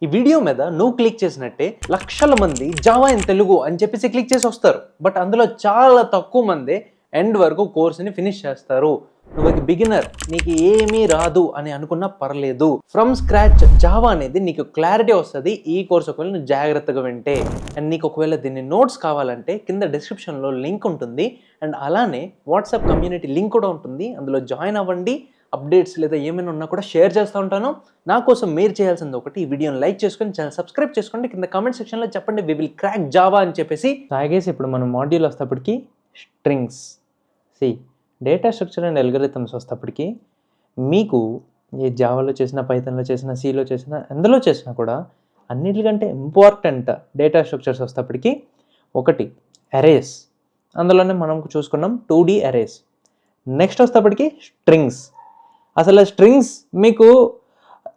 ఈ వీడియో మీద నువ్వు క్లిక్ చేసినట్టే లక్షల మంది జావా ఇన్ తెలుగు అని చెప్పేసి క్లిక్ చేసి వస్తారు. బట్ అందులో చాలా తక్కువ మంది ఎండ్ వరకు కోర్సుని ఫినిష్ చేస్తారు. నువ్వు ఒక బిగినర్, నీకు ఏమీ రాదు అని అనుకున్నా పర్లేదు. ఫ్రమ్ స్క్రాచ్ జావా అనేది నీకు క్లారిటీ వస్తుంది ఈ కోర్స్ ఒకవేళ నువ్వు జాగ్రత్తగా వింటే. అండ్ నీకు ఒకవేళ దీన్ని నోట్స్ కావాలంటే కింద డిస్క్రిప్షన్లో లింక్ ఉంటుంది. అండ్ అలానే వాట్సాప్ కమ్యూనిటీ లింక్ కూడా ఉంటుంది, అందులో జాయిన్ అవ్వండి. అప్డేట్స్ లేదా ఏమైనా ఉన్నా కూడా షేర్ చేస్తూ ఉంటాను. నా కోసం మీరు చేయాల్సింది ఒకటి, ఈ వీడియోని లైక్ చేసుకొని ఛానల్ సబ్స్క్రైబ్ చేసుకోండి. కింద కామెంట్ సెక్షన్లో చెప్పండి వి విల్ క్రాక్ జావా అని చెప్పేసి. తాగేసి ఇప్పుడు మనం మాడ్యూల్ వస్తేప్పటికి strings, data structure and algorithms వస్తేప్పటికి మీకు ఏ జావాలో చేసిన, పైథాన్లో చేసిన, సిలో చేసిన, ఎందులో చేసినా కూడా అన్నిటికంటే ఇంపార్టెంట్ డేటా స్ట్రక్చర్స్ వస్తేప్పటికి ఒకటి అరేస్. అందులోనే మనం చూసుకున్నాం 2D అరేస్. నెక్స్ట్ వస్తేప్పటికి స్ట్రింగ్స్. అసలు స్ట్రింగ్స్ మీకు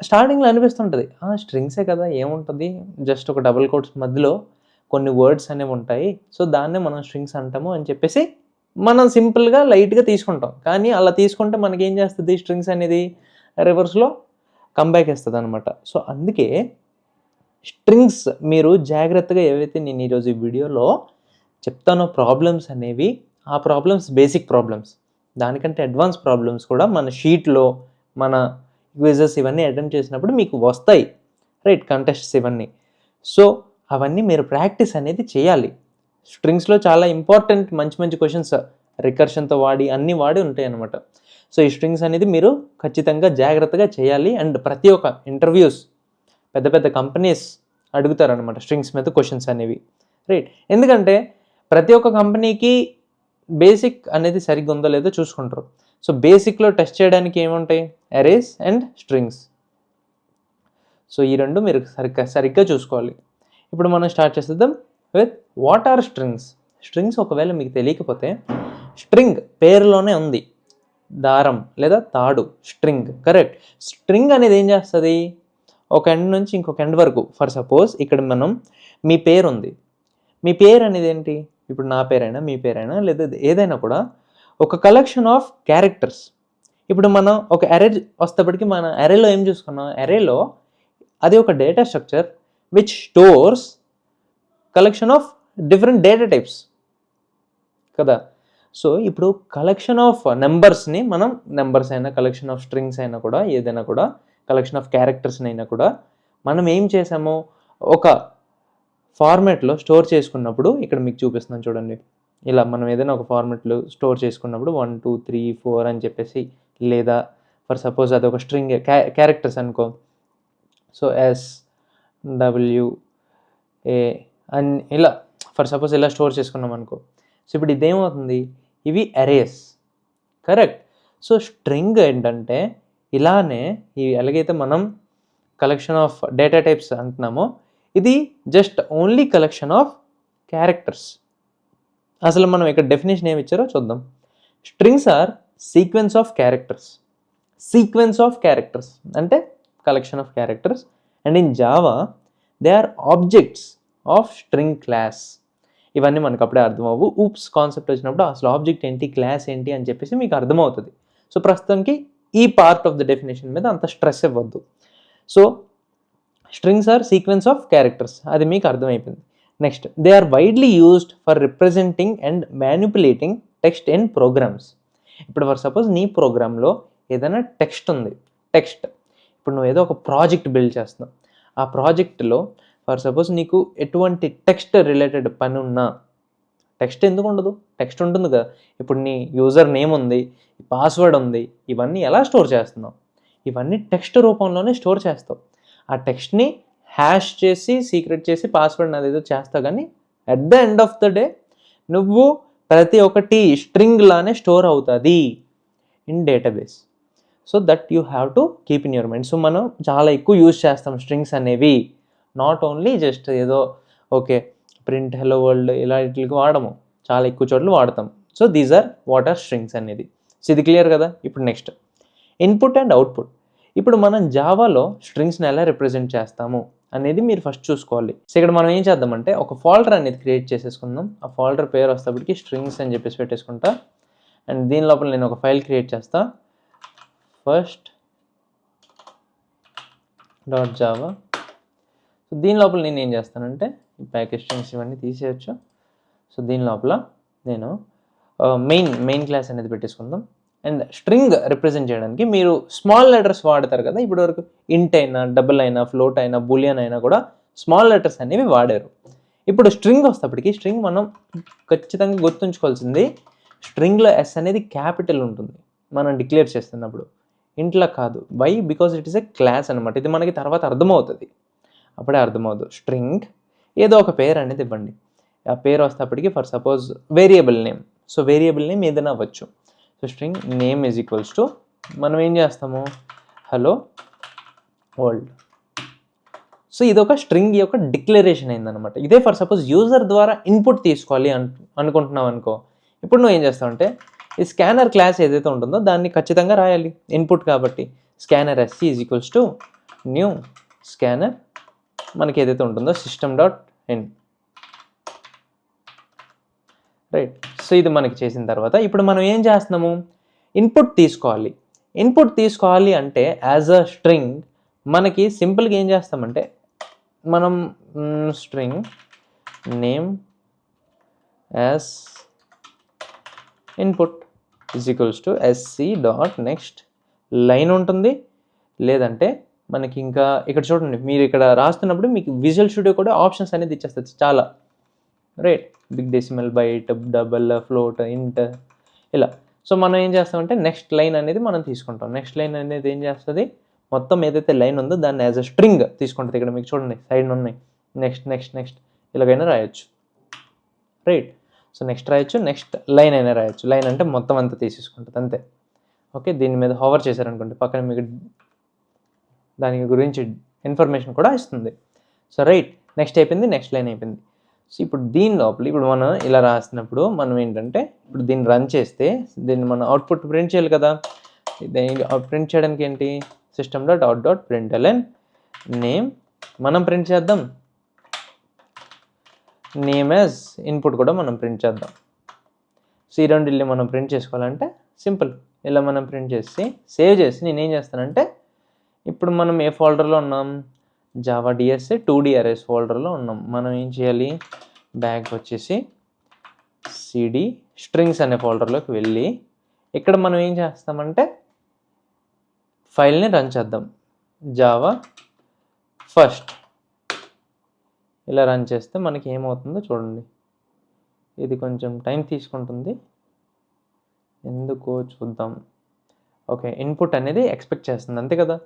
స్టార్టింగ్లో అనిపిస్తుంటుంది, స్ట్రింగ్సే కదా ఏముంటుంది, జస్ట్ ఒక డబుల్ కోట్స్ మధ్యలో కొన్ని వర్డ్స్ అనేవి ఉంటాయి, సో దాన్నే మనం స్ట్రింగ్స్ అంటాము అని చెప్పేసి మనం సింపుల్గా లైట్గా తీసుకుంటాం. కానీ అలా తీసుకుంటే మనకి ఏం చేస్తుంది, స్ట్రింగ్స్ అనేది రివర్స్లో కంబ్యాక్ ఇస్తుంది అనమాట. సో అందుకే స్ట్రింగ్స్ మీరు జాగ్రత్తగా ఏవైతే నేను ఈరోజు ఈ వీడియోలో చెప్తానో ప్రాబ్లమ్స్ అనేవి, ఆ ప్రాబ్లమ్స్ బేసిక్ ప్రాబ్లమ్స్, దానికంటే అడ్వాన్స్ ప్రాబ్లమ్స్ కూడా మన షీట్లో మన క్విజెస్ ఇవన్నీ అటెంప్ట్ చేసినప్పుడు మీకు వస్తాయి, రైట్, కంటెస్ట్స్ ఇవన్నీ. సో అవన్నీ మీరు ప్రాక్టీస్ అనేది చేయాలి. స్ట్రింగ్స్లో చాలా ఇంపార్టెంట్ మంచి మంచి క్వశ్చన్స్ రికర్షన్తో వాడి అన్నీ వాడి ఉంటాయి అన్నమాట. సో ఈ స్ట్రింగ్స్ అనేది మీరు ఖచ్చితంగా జాగ్రత్తగా చేయాలి. అండ్ ప్రతి ఒక్క ఇంటర్వ్యూస్, పెద్ద పెద్ద కంపెనీస్ అడుగుతారనమాట స్ట్రింగ్స్ మీద క్వశ్చన్స్ అనేవి, రైట్. ఎందుకంటే ప్రతి ఒక్క కంపెనీకి బేసిక్ అనేది సరిగ్గా ఉందో లేదో చూసుకుంటారు. సో బేసిక్లో టెస్ట్ చేయడానికి ఏముంటాయి, అరేస్ అండ్ స్ట్రింగ్స్. సో ఈ రెండు మీరు సరిగ్గా చూసుకోవాలి. ఇప్పుడు మనం స్టార్ట్ చేసేద్దాం with what are strings. Strings ఒకవేళ మీకు తెలియకపోతే, స్ట్రింగ్ పేరులోనే ఉంది, దారం లేదా తాడు, స్ట్రింగ్, కరెక్ట్. స్ట్రింగ్ అనేది ఏం చేస్తుంది, ఒక ఎండ్ నుంచి ఇంకొక ఎండ్ వరకు. ఫర్ సపోజ్ ఇక్కడ మనం మీ పేరు ఉంది, మీ పేరు అనేది ఏంటి, ఇప్పుడు నా పేరైనా మీ పేరైనా లేదా ఏదైనా కూడా ఒక కలెక్షన్ ఆఫ్ క్యారెక్టర్స్. ఇప్పుడు మనం ఒక అరే వస్తేప్పటికి మన అరేలో ఏం చూసుకున్నాం, అరేలో అది ఒక data structure which stores collection of different data types కదా. సో ఇప్పుడు కలెక్షన్ ఆఫ్ నెంబర్స్ని మనం, నెంబర్స్ అయినా, కలెక్షన్ ఆఫ్ స్ట్రింగ్స్ అయినా కూడా, ఏదైనా కూడా కలెక్షన్ ఆఫ్ క్యారెక్టర్స్ని అయినా కూడా మనం ఏం చేసామో ఒక ఫార్మాట్లో స్టోర్ చేసుకున్నప్పుడు, ఇక్కడ మీకు చూపిస్తున్నాను చూడండి, ఇలా మనం ఏదైనా ఒక ఫార్మాట్లో స్టోర్ చేసుకున్నప్పుడు 1 2 3 4 అని చెప్పేసి, లేదా ఫర్ సపోజ్ అది ఒక స్ట్రింగ్ క్యారెక్టర్స్ అనుకో, సో SWA అని ఇలా ఫర్ సపోజ్ ఇలా స్టోర్ చేసుకున్నాం అనుకో. సో ఇప్పుడు ఇదేమవుతుంది, ఇవి అరేస్, కరెక్ట్. సో స్ట్రింగ్ ఏంటంటే ఇలానే ఎలాగైతే మనం కలెక్షన్ ఆఫ్ డేటా టైప్స్ అంటున్నామో, ఇది just only collection of characters. అసలు మనం ఇక్కడ డెఫినేషన్ ఏమి ఇచ్చారో చూద్దాం. Strings are sequence of characters. Sequence of characters అంటే collection of characters. And in Java they are objects of string class. ఇవన్నీ మనకు అప్పుడే అర్థం అవ్వు. ఊప్స్ కాన్సెప్ట్ వచ్చినప్పుడు అసలు ఆబ్జెక్ట్ ఏంటి, క్లాస్ ఏంటి అని చెప్పేసి మీకు అర్థమవుతుంది. సో ప్రస్తుతానికి ఈ పార్ట్ ఆఫ్ ద డెఫినేషన్ మీద అంత స్ట్రెస్ ఇవ్వద్దు. So strings are sequence of characters, అది మీకు అర్థమైపోయింది. Next, they are widely used for representing and manipulating text in programs. ఇప్పుడు ఫర్ సపోజ్ నీ ప్రోగ్రాంలో ఏదైనా టెక్స్ట్ ఉంది, టెక్స్ట్. ఇప్పుడు నువ్వు ఏదో ఒక ప్రాజెక్ట్ బిల్డ్ చేస్తున్నావు, ఆ ప్రాజెక్ట్లో ఫర్ సపోజ్ నీకు ఎటువంటి టెక్స్ట్ రిలేటెడ్ పని ఉన్నా, టెక్స్ట్ ఎందుకు ఉండదు, టెక్స్ట్ ఉంటుంది కదా. ఇప్పుడు నీ యూజర్ నేమ్ ఉంది, పాస్వర్డ్ ఉంది, ఇవన్నీ ఎలా స్టోర్ చేస్తున్నావు, ఇవన్నీ టెక్స్ట్ రూపంలోనే స్టోర్ చేస్తావు. ఆ టెక్స్ట్ని హ్యాష్ చేసి, సీక్రెట్ చేసి, పాస్వర్డ్ అదేదో చేస్తావు. కానీ at the end of the day నువ్వు ప్రతి ఒక్కటి స్ట్రింగ్ లానే స్టోర్ అవుతుంది in database. So that you have to keep in your mind. So మనం చాలా ఎక్కువ యూజ్ చేస్తాం స్ట్రింగ్స్ అనేవి, నాట్ ఓన్లీ జస్ట్ ఏదో ఓకే ప్రింట్ హెలో వరల్డ్ ఇలా ఇట్లకి వాడము, చాలా ఎక్కువ చోట్ల వాడతాం. So these are what are strings అనేది. సో ఇది క్లియర్ కదా. ఇప్పుడు నెక్స్ట్, ఇన్పుట్ అండ్ అవుట్పుట్. ఇప్పుడు మనం జావాలో స్ట్రింగ్స్ని ఎలా రిప్రజెంట్ చేస్తాము అనేది మీరు ఫస్ట్ చూసుకోవాలి. సో ఇక్కడ మనం ఏం చేద్దామంటే ఒక ఫోల్డర్ అనేది క్రియేట్ చేసేసుకుందాం. ఆ ఫోల్డర్ పేరు వస్తేప్పటికి స్ట్రింగ్స్ అని చెప్పేసి పెట్టేసుకుంటా. అండ్ దీని లోపల నేను ఒక ఫైల్ క్రియేట్ చేస్తా, first.java. దీని లోపల నేను ఏం చేస్తానంటే ఈ ప్యాకేజ్ స్ట్రింగ్స్ ఇవన్నీ తీసేయచ్చు. సో దీని లోపల నేను మెయిన్ క్లాస్ అనేది పెట్టేసుకుందాం. అండ్ స్ట్రింగ్ రిప్రజెంట్ చేయడానికి మీరు స్మాల్ లెటర్స్ వాడతారు కదా, ఇప్పటి వరకు ఇంట్ అయినా, డబుల్ అయినా, ఫ్లోట్ అయినా, బూలియన్ అయినా కూడా స్మాల్ లెటర్స్ అనేవి వాడారు. ఇప్పుడు స్ట్రింగ్ వస్తేప్పటికి స్ట్రింగ్ మనం ఖచ్చితంగా గుర్తుంచుకోవాల్సింది, స్ట్రింగ్లో ఎస్ అనేది క్యాపిటల్ ఉంటుంది మనం డిక్లేర్ చేస్తున్నప్పుడు, ఇంట్లో కాదు. Why? Because it is a class అనమాట. ఇది మనకి తర్వాత అర్థమవుతుంది, అప్పుడే అర్థమవుతుంది. స్ట్రింగ్ ఏదో ఒక పేరు అనేది ఇవ్వండి. ఆ పేరు వస్తేప్పటికి for suppose variable name. So variable name ఏదైనా అవ్వచ్చు. So string name is equals to మనం ఏం చేస్తాము, హలో వరల్డ్. సో ఇది ఒక స్ట్రింగ్ యొక్క డిక్లరేషన్ అయిందనమాట. ఇదే ఫర్ సపోజ్ యూజర్ ద్వారా ఇన్పుట్ తీసుకోవాలి అనుకుంటున్నావు అనుకో, ఇప్పుడు నువ్వు ఏం చేస్తావు ఈ స్కానర్ క్లాస్ ఏదైతే ఉంటుందో దాన్ని ఖచ్చితంగా రాయాలి, ఇన్పుట్ కాబట్టి. Scanner SC is equals to new scanner మనకి ఏదైతే ఉంటుందో system.in, రైట్. సో ఇది మనకి చేసిన తర్వాత ఇప్పుడు మనం ఏం చేస్తున్నాము, ఇన్పుట్ తీసుకోవాలి అంటే యాజ్ అ స్ట్రింగ్ మనకి సింపుల్గా ఏం చేస్తామంటే మనం string name as input is equals to sc.next line ఉంటుంది. లేదంటే మనకి ఇంకా ఇక్కడ చూడండి, మీరు ఇక్కడ రాస్తున్నప్పుడు మీకు విజువల్ స్టూడియో కూడా ఆప్షన్స్ అనేది ఇచ్చేస్తుంది చాలా, right. Big decimal, byte, double, float, int ఇలా. సో మనం ఏం చేస్తామంటే నెక్స్ట్ లైన్ అనేది మనం తీసుకుంటాం. నెక్స్ట్ లైన్ అనేది ఏం చేస్తుంది, మొత్తం ఏదైతే లైన్ ఉందో దాన్ని యాజ్ అ స్ట్రింగ్ తీసుకుంటుంది. ఇక్కడ మీకు చూడండి సైడ్ ఉన్నాయి, నెక్స్ట్ ఇలాగైనా రాయొచ్చు, రైట్. సో నెక్స్ట్ రాయొచ్చు, నెక్స్ట్ లైన్ అయినా రాయొచ్చు. లైన్ అంటే మొత్తం అంతా తీసేసుకుంటుంది అంతే. ఓకే, దీని మీద హోవర్ చేశారనుకోండి పక్కన మీకు దాని గురించి ఇన్ఫర్మేషన్ కూడా ఇస్తుంది. సో రైట్, నెక్స్ట్ అయిపోయింది, నెక్స్ట్ లైన్ అయిపోయింది. సో ఇప్పుడు దీని లోపల ఇప్పుడు మనం ఇలా రాసినప్పుడు మనం ఏంటంటే ఇప్పుడు దీన్ని రన్ చేస్తే దీన్ని మనం అవుట్పుట్ ప్రింట్ చేయాలి కదా. ప్రింట్ చేయడానికి ఏంటి, system.out.println నేమ్ మనం ప్రింట్ చేద్దాం, నేమ్ యాజ్ ఇన్పుట్ కూడా మనం ప్రింట్ చేద్దాం. సో ఈ రెండిల్ని మనం ప్రింట్ చేసుకోవాలంటే సింపుల్, ఇలా మనం ప్రింట్ చేసి సేవ్ చేసి నేనేం చేస్తానంటే ఇప్పుడు మనం ఏ ఫోల్డర్లో ఉన్నాం, జావా డిఎస్ఏ 2D అరేస్ ఫోల్డర్లో ఉన్నాం. మనం ఏం చేయాలి, బ్యాక్ వచ్చేసి సిడి స్ట్రింగ్స్ అనే ఫోల్డర్లోకి వెళ్ళి ఇక్కడ మనం ఏం చేస్తామంటే ఫైల్ని రన్ చేద్దాం, జావా ఫస్ట్. ఇలా రన్ చేస్తే మనకి ఏమవుతుందో చూడండి. ఇది కొంచెం టైం తీసుకుంటుంది, ఎందుకో చూద్దాం. ఓకే, ఇన్పుట్ అనేది ఎక్స్పెక్ట్ చేస్తుంది అంతే కదా.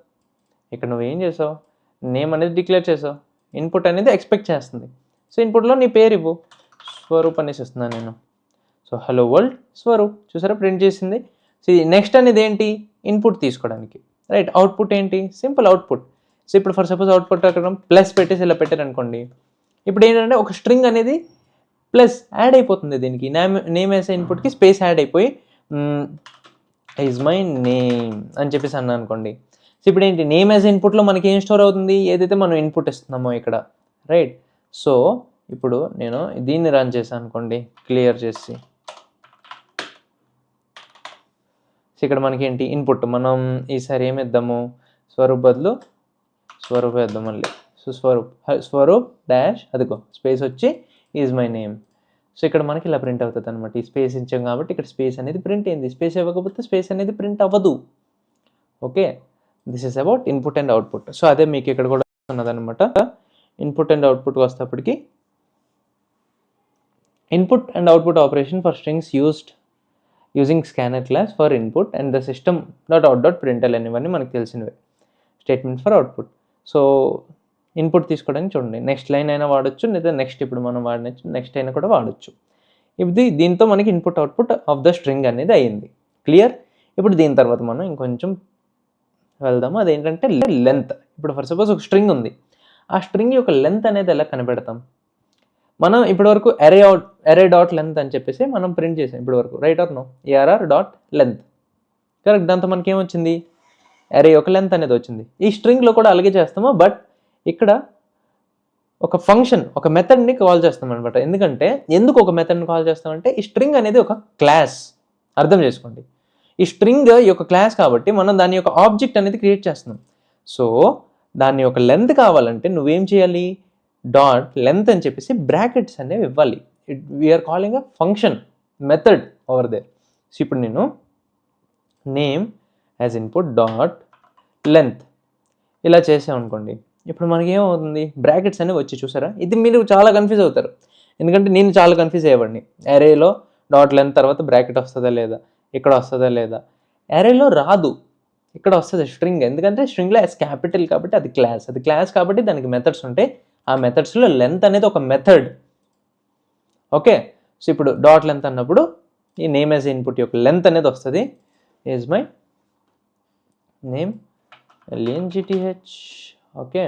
ఇక్కడ నువ్వేం చేసావు, నేమ్ అనేది డిక్లేర్ చేసావు, ఇన్పుట్ అనేది ఎక్స్పెక్ట్ చేస్తుంది. సో ఇన్పుట్లో నీ పేరు ఇవ్వు, స్వరూప్ అనేసి ఇస్తున్నాను నేను. సో హలో వరల్డ్ స్వరూప్, చూసారా ప్రింట్ చేసింది. సో నెక్స్ట్ అనేది ఏంటి, ఇన్పుట్ తీసుకోవడానికి, రైట్. అవుట్పుట్ ఏంటి, సింపుల్ అవుట్పుట్. సో ఇప్పుడు ఫర్ సపోజ్ అవుట్పుట్ అక్కడ ప్లస్ పెట్టేసి ఇలా పెట్టారనుకోండి, ఇప్పుడు ఏంటంటే ఒక స్ట్రింగ్ అనేది ప్లస్ యాడ్ అయిపోతుంది దీనికి, నేమ్ వేసే ఇన్పుట్కి స్పేస్ యాడ్ అయిపోయి ఈజ్ మై నేమ్ అని చెప్పేసి అన్నా అనుకోండి. సో ఇప్పుడు ఏంటి, నేమ్ యాజ్ ఇన్పుట్లో మనకి ఏం స్టోర్ అవుతుంది, ఏదైతే మనం ఇన్పుట్ ఇస్తున్నామో ఇక్కడ, రైట్. సో ఇప్పుడు నేను దీన్ని రన్ చేశాను అనుకోండి, క్లియర్ చేసి. సో ఇక్కడ మనకి ఏంటి ఇన్పుట్, మనం ఈసారి ఏమి ఇద్దాము, స్వరూప్ బదులు స్వరూప్ వేద్దాం మళ్ళీ. సో స్వరూప్ డాష్ అదిగో స్పేస్ వచ్చి ఈజ్ మై నేమ్. సో ఇక్కడ మనకి ఇలా ప్రింట్ అవుతుంది అనమాట. ఈ స్పేస్ ఇచ్చాం కాబట్టి ఇక్కడ స్పేస్ అనేది ప్రింట్ అయింది, స్పేస్ ఇవ్వకపోతే స్పేస్ అనేది ప్రింట్ అవ్వదు. Okay, this is about input and output. So అదే మీకు ఇక్కడ కూడా ఉన్నదనమాట. ఇన్పుట్ అండ్ అవుట్పుట్కి వస్తేప్పటికి input and output operation for strings using scanner class for input and the system.out.println ఇవన్నీ మనకు తెలిసినవే statement for output. So input తీసుకోవడానికి చూడండి, నెక్స్ట్ లైన్ అయినా వాడచ్చు, లేదా నెక్స్ట్ ఇప్పుడు మనం వాడచ్చు నెక్స్ట్ అయినా కూడా వాడచ్చు. ఇది దీంతో మనకి input output of the string అనేది అయ్యింది. క్లియర్. ఇప్పుడు దీని తర్వాత మనం ఇంకొంచెం వెళ్దాము, అదేంటంటే లెంత్. ఇప్పుడు ఫర్ సపోజ్ ఒక స్ట్రింగ్ ఉంది, ఆ స్ట్రింగ్ యొక్క లెంత్ అనేది ఎలా కనిపెడతాం మనం. ఇప్పటివరకు అరే డాట్ లెంత్ అని చెప్పేసి మనం ప్రింట్ చేసాం ఇప్పటివరకు, right or no, ARR dot length, correct. దాంతో మనకి ఏమొచ్చింది, అరే యొక్క లెంత్ అనేది వచ్చింది. ఈ స్ట్రింగ్లో కూడా అలాగే చేస్తాము, బట్ ఇక్కడ ఒక ఫంక్షన్, ఒక మెథడ్ని కాల్ చేస్తాం అనమాట. ఎందుకు ఒక మెథడ్ని కాల్ చేస్తామంటే ఈ స్ట్రింగ్ అనేది ఒక క్లాస్, అర్థం చేసుకోండి. ఈ స్ట్రింగ్ యొక్క క్లాస్ కాబట్టి మనం దాని యొక్క ఆబ్జెక్ట్ అనేది క్రియేట్ చేస్తున్నాం. సో దాని యొక్క లెంత్ కావాలంటే నువ్వేం చేయాలి, డాట్ లెంత్ అని చెప్పేసి బ్రాకెట్స్ అనేవి ఇవ్వాలి. We are calling a function method over there. So ఇప్పుడు నేను name as input dot length ఇలా చేసామనుకోండి, ఇప్పుడు మనకి ఏమవుతుంది, బ్రాకెట్స్ అనేవి వచ్చి చూసారా. ఇది మీరు చాలా కన్ఫ్యూజ్ అవుతారు, ఎందుకంటే నేను చాలా కన్ఫ్యూజ్ అయ్యేవాడిని. అరేలో డాట్ లెంత్ తర్వాత బ్రాకెట్ వస్తుందా లేదా, ఇక్కడ వస్తుందా లేదా. అరేలో రాదు, ఇక్కడ వస్తుంది స్ట్రింగ్, ఎందుకంటే స్ట్రింగ్లో ఎస్ క్యాపిటల్ కాబట్టి అది క్లాస్ కాబట్టి దానికి మెథడ్స్ ఉంటాయి. ఆ మెథడ్స్లో లెంత్ అనేది ఒక మెథడ్. ఓకే, సో ఇప్పుడు డాట్ లెంత్ అన్నప్పుడు ఈ నేమ్ యాజ్ ఇన్పుట్ యొక్క లెంత్ అనేది వస్తుంది. Is my name LNGTH. Okay,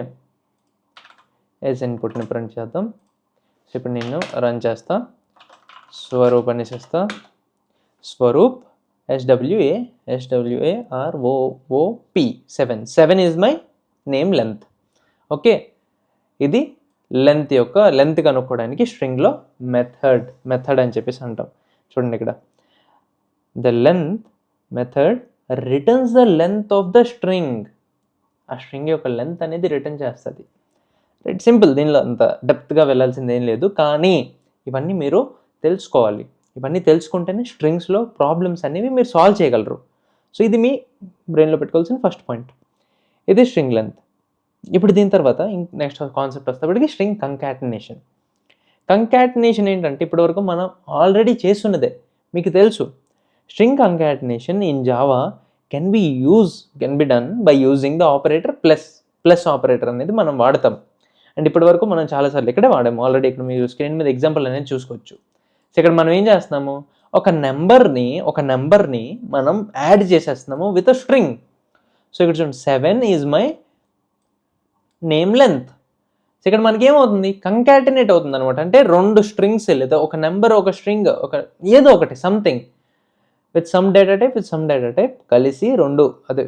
as ఇన్పుట్ని ప్రింట్ చేద్దాం. సో ఇప్పుడు నేను రన్ చేస్తా, స్వరూప్ అనేసి ఇస్తా. Swaroop SWAROOP 7 is my name length. Okay, ఇది లెంత్ కనుక్కోవడానికి స్ట్రింగ్లో మెథడ్ అని చెప్పేసి అంటాం. చూడండి ఇక్కడ the length method returns the length of the string. ఆ స్ట్రింగ్ యొక్క లెంత్ అనేది రిటర్న్ చేస్తుంది. Right, simple. దీనిలో అంత డెప్త్గా వెళ్ళాల్సింది ఏం లేదు, కానీ ఇవన్నీ మీరు తెలుసుకోవాలి. ఇవన్నీ తెలుసుకుంటేనే స్ట్రింగ్స్లో ప్రాబ్లమ్స్ అనేవి మీరు సాల్వ్ చేయగలరు. సో ఇది మీ బ్రెయిన్లో పెట్టుకోవాల్సిన ఫస్ట్ పాయింట్. ఇది స్ట్రింగ్ లెంత్. ఇప్పుడు దీని తర్వాత నెక్స్ట్ కాన్సెప్ట్ వస్తేప్పటికి స్ట్రింగ్ కంకాటినేషన్. కంకాటినేషన్ ఏంటంటే ఇప్పటివరకు మనం ఆల్రెడీ చేస్తున్నదే, మీకు తెలుసు. String concatenation in Java can be done by using the operator plus operator అనేది మనం వాడతాం. అండ్ ఇప్పటివరకు మనం చాలాసార్లు ఇక్కడే వాడాము ఆల్రెడీ. ఇక్కడ మీరు స్క్రీన్ మీద ఎగ్జాంపుల్ అనేది చూసుకోవచ్చు. సో ఇక్కడ మనం ఏం చేస్తున్నాము, ఒక నెంబర్ని మనం యాడ్ చేసేస్తున్నాము విత్ అ స్ట్రింగ్. సో ఇక్కడ చూడండి 7 is my name length. So ఇక్కడ మనకి ఏమవుతుంది, కంకాటినేట్ అవుతుంది అనమాట. అంటే 2 స్ట్రింగ్స్ లేదా ఒక నెంబర్ ఒక స్ట్రింగ్ ఒక ఏదో ఒకటి something with some data type కలిసి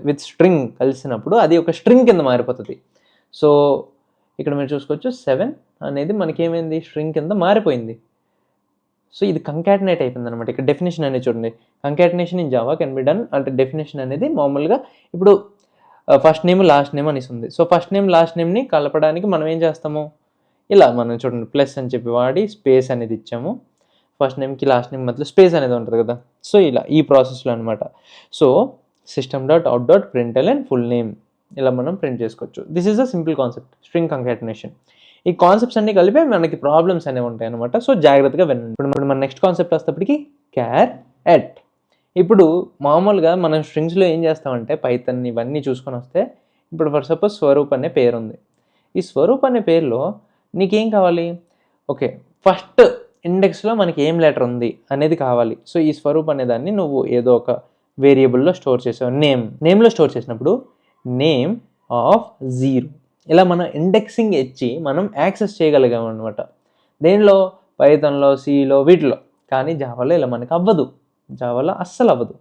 విత్ స్ట్రింగ్ కలిసినప్పుడు అది ఒక స్ట్రింగ్ కింద మారిపోతుంది. సో ఇక్కడ మీరు చూసుకోవచ్చు 7 అనేది మనకి ఏమైంది, స్ట్రింగ్ కింద మారిపోయింది. సో ఇది కంకాటినేట్ అయిపోయింది అనమాట. ఇక్కడ డెఫినేషన్ అనేది చూడండి, concatenation in Java can be done. అంటే డెఫినేషన్ అనేది మామూలుగా ఇప్పుడు ఫస్ట్ నేమ్ లాస్ట్ నేమ్ అనేసి ఉంది. సో ఫస్ట్ నేమ్ లాస్ట్ నేమ్ని కలపడానికి మనం ఏం చేస్తాము, ఇలా మనం చూడండి ప్లస్ అని చెప్పి వాడి స్పేస్ అనేది ఇచ్చాము. ఫస్ట్ నేమ్కి లాస్ట్ నేమ్ మధ్యలో స్పేస్ అనేది ఉంటుంది కదా. సో ఇలా ఈ ప్రాసెస్లో అనమాట. సో system.out.println ఫుల్ నేమ్ ఇలా మనం ప్రింట్ చేసుకోవచ్చు. This is a simple concept string concatenation. ఈ కాన్సెప్ట్స్ అన్ని కలిపి మనకి ప్రాబ్లమ్స్ అనేవి ఉంటాయి అనమాట. సో జాగ్రత్తగా వినండి. ఇప్పుడు మన నెక్స్ట్ కాన్సెప్ట్ వస్తేప్పటికి క్యార్ ఎట్. ఇప్పుడు మామూలుగా మనం స్ట్రింగ్స్లో ఏం చేస్తామంటే పైథాన్ ఇవన్నీ చూసుకొని వస్తే, ఇప్పుడు ఫర్ సపోజ్ స్వరూప్ అనే పేరు ఉంది. ఈ స్వరూప్ అనే పేరులో నీకేం కావాలి, ఓకే ఫస్ట్ ఇండెక్స్లో మనకి ఏం లెటర్ ఉంది అనేది కావాలి. సో ఈ స్వరూప్ అనే దాన్ని నువ్వు ఏదో ఒక వేరియబుల్లో స్టోర్ చేసావు. నేమ్లో స్టోర్ చేసినప్పుడు నేమ్ ఆఫ్ 0 ఇలా మనం ఇండెక్సింగ్ ఇచ్చి మనం యాక్సెస్ చేయగలిగాం అనమాట. దేనిలో, పైథాన్లో, సిలో, వీటిలో. కానీ జావాలో ఇలా మనకు అవ్వదు, జావాలో అస్సలు అవ్వదు.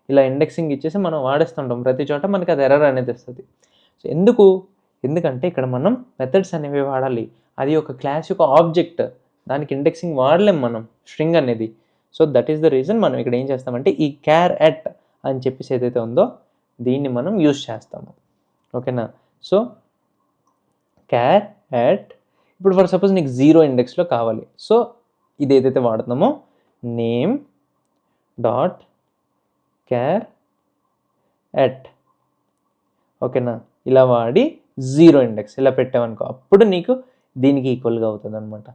ఇలా ఇండెక్సింగ్ ఇచ్చేసి మనం వాడేస్తుంటాం ప్రతి చోట, మనకి అది ఎర్రర్ అనేది వస్తుంది. సో ఎందుకంటే ఇక్కడ మనం మెథడ్స్ అనేవి వాడాలి. అది ఒక క్లాస్ యొక్క ఆబ్జెక్ట్, దానికి ఇండెక్సింగ్ వాడలేం మనం స్ట్రింగ్ అనేది. So that is the reason మనం ఇక్కడ ఏం చేస్తామంటే ఈ క్యార్ ఎట్ అని చెప్పేసి ఏదైతే ఉందో దీన్ని మనం యూజ్ చేస్తాము. ఓకేనా. సో క్యార్ ఎట్, ఇప్పుడు ఫర్ సపోజ్ నీకు 0 ఇండెక్స్లో కావాలి. సో ఇది ఏదైతే వాడుతున్నామో నేమ్ డాట్ క్యార్ ఎట్, ఓకేనా. ఇలా వాడి 0 ఇండెక్స్ ఇలా పెట్టామనుకో, అప్పుడు నీకు దీనికి ఈక్వల్గా అవుతుంది అనమాట.